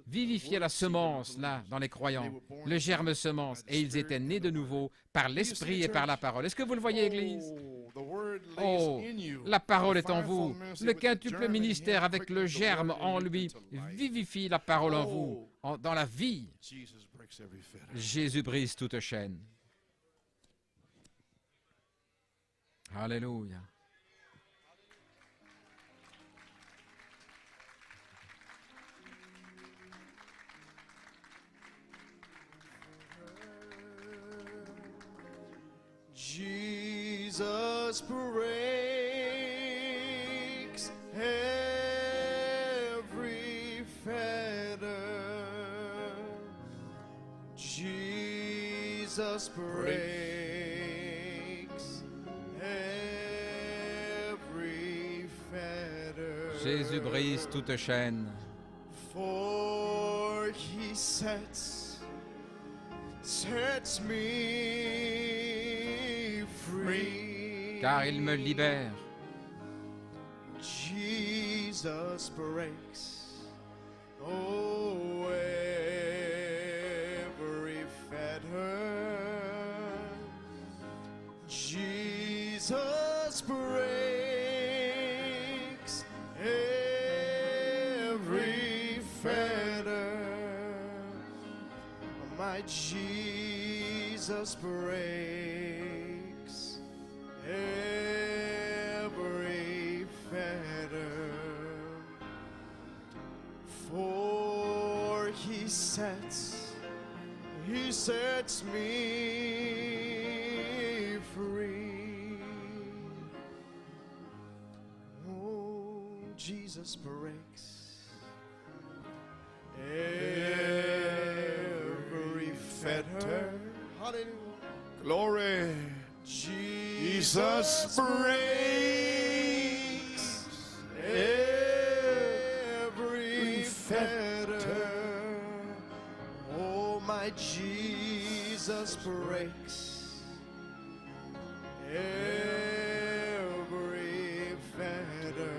vivifiait la semence, là, dans les croyants, le germe semence, et ils étaient nés de nouveau par l'Esprit et par la parole. Est-ce que vous le voyez, Église? Oh, la parole est en vous. Le quintuple ministère avec le germe en lui vivifie la parole en vous, dans la vie. Jésus brise toute chaîne. Alléluia. Jesus breaks every fetter. Jesus breaks every fetter. Jésus brise toute chaîne. For he sets me free. Car il me libère. Jesus breaks every fetter. Jesus breaks every fetter. My Jesus breaks every fetter. For he sets me free. Oh, Jesus breaks every fetter. Hallelujah. Glory. Jesus breaks every fetter. Oh, my Jesus breaks every fetter.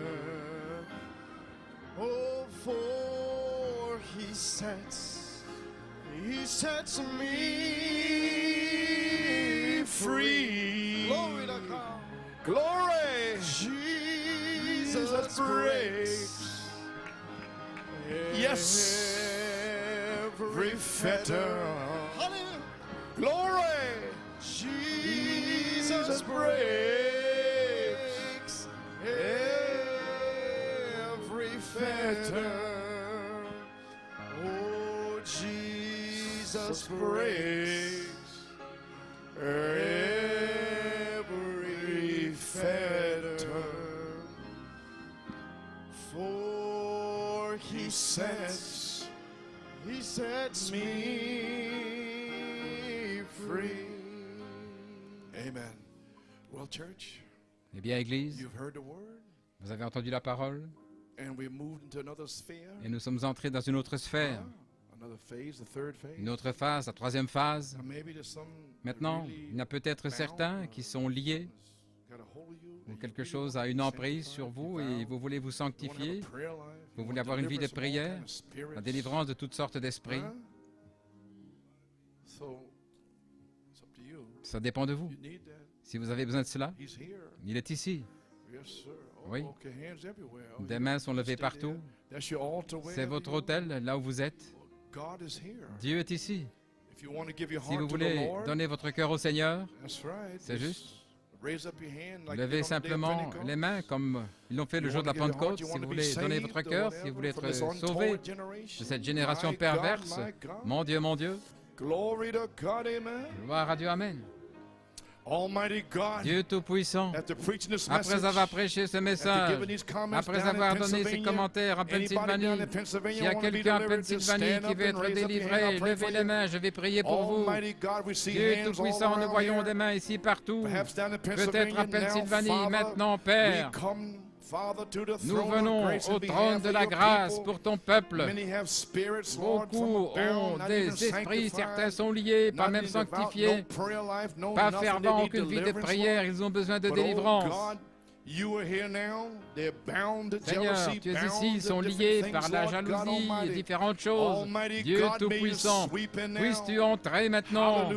Oh, for he sets me free. Glory to God. Glory. Jesus breaks Yes. every fetter. Hallelujah. Glory. Jesus breaks every fetter. Oh, Jesus breaks every fetter. For he sets me free. Amen. Well, church, Eh bien, Église, you've heard the word, vous avez entendu la parole and we moved into another sphere. et nous sommes entrés dans une autre sphère, Another phase, the third phase. une autre phase, la troisième phase. Now, maybe there's some Maintenant, really il y en a peut-être certains qui sont liés got a hold of you, ou and quelque you chose a une emprise sur vous et vous voulez vous want to have sanctifier, a prayer life, vous you voulez want avoir une vie de deliverance from all prière, kind of spirits. la délivrance de toutes sortes d'esprits. Huh? So, it's up to you. Ça dépend de vous. You need that. Si vous avez besoin de cela, He's here. il est ici. Yes, sir. Oh, Oui. okay, hands everywhere. Oh, Des you mains sont levées stay partout. there. That's your altar C'est wherever votre you are. autel, là où vous êtes. God is here. Dieu est ici. If you want to give your Si vous heart to the voulez Lord, donner votre cœur au Seigneur, that's right. c'est Just juste. raise up your hand like you did levez on the day of simplement Pentecost. les mains comme ils l'ont fait le You jour de la want to give your heart, Pentecôte. you Si want vous to be voulez donner saved votre or cœur, si whatever vous voulez from être this sauvé untoward de generation. cette génération My God, perverse, my God. mon Dieu, Glory to God, amen. gloire à Dieu, Amen. Almighty God, Dieu Tout-Puissant, after preaching this après message, avoir prêché ce after message, giving these comments après down in avoir donné ces Pennsylvania, commentaires en anybody Pennsylvanie, down in Pennsylvania s'il y a want to be quelqu'un en delivered, just Pennsylvanie stand qui up veut and être raise up your hand. délivré, I'll pray levez for les you. mains, je vais prier pour vous. Almighty God, we see Dieu hands all Tout-Puissant, nous around voyons here. des mains ici partout. Perhaps down in Peut-être Pennsylvania à Pennsylvanie now, Father, maintenant, we Père. come Nous venons au trône de la grâce pour ton peuple. Beaucoup ont des esprits, certains sont liés, pas même sanctifiés, pas fervents, aucune vie de prière, ils ont besoin de délivrance. Seigneur, tu es ici, ils sont liés par la jalousie et différentes choses. Dieu Tout-Puissant, puisses-tu entrer maintenant?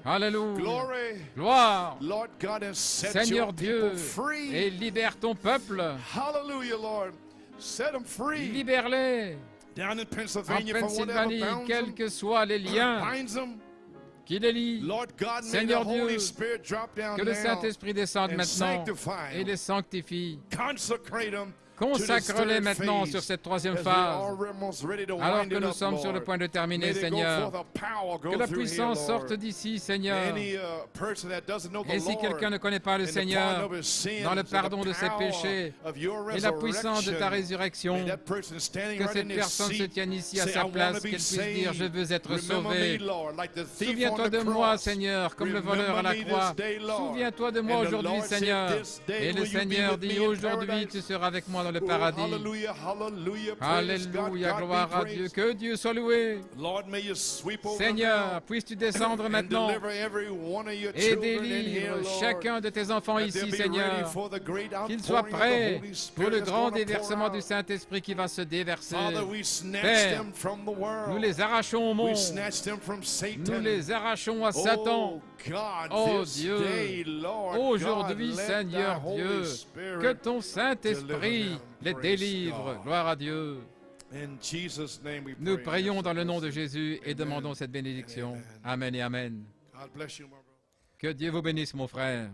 Alléluia. Gloire. Seigneur Dieu, et libère ton peuple. Libère-les. En Pennsylvanie, quels que soient les liens qui les lient, Seigneur Dieu, que le Saint-Esprit descende maintenant et les sanctifie. Consacre-les maintenant sur cette troisième phase, alors que nous sommes sur le point de terminer, Seigneur. Que la puissance sorte d'ici, Seigneur. Et si quelqu'un ne connaît pas le Seigneur, dans le pardon de ses péchés et la puissance de ta résurrection, que cette personne se tienne ici à sa place, qu'elle puisse dire « Je veux être sauvé ». Souviens-toi de moi, Seigneur, comme le voleur à la croix. Souviens-toi de moi aujourd'hui, Seigneur. Et le Seigneur dit « Aujourd'hui, tu seras avec moi dans le paradis. » Alléluia, gloire à Dieu. Que Dieu soit loué. Seigneur, puisses-tu descendre maintenant et délivre chacun de tes enfants ici, Seigneur. Qu'ils soient prêts pour le grand déversement du Saint-Esprit qui va se déverser. Père, nous les arrachons au monde. Nous les arrachons à Satan. Oh Dieu, aujourd'hui, Seigneur Dieu, que ton Saint-Esprit les délivre. Gloire à Dieu. Nous prions dans le nom de Jésus et demandons cette bénédiction. Amen et Amen. Que Dieu vous bénisse, mon frère.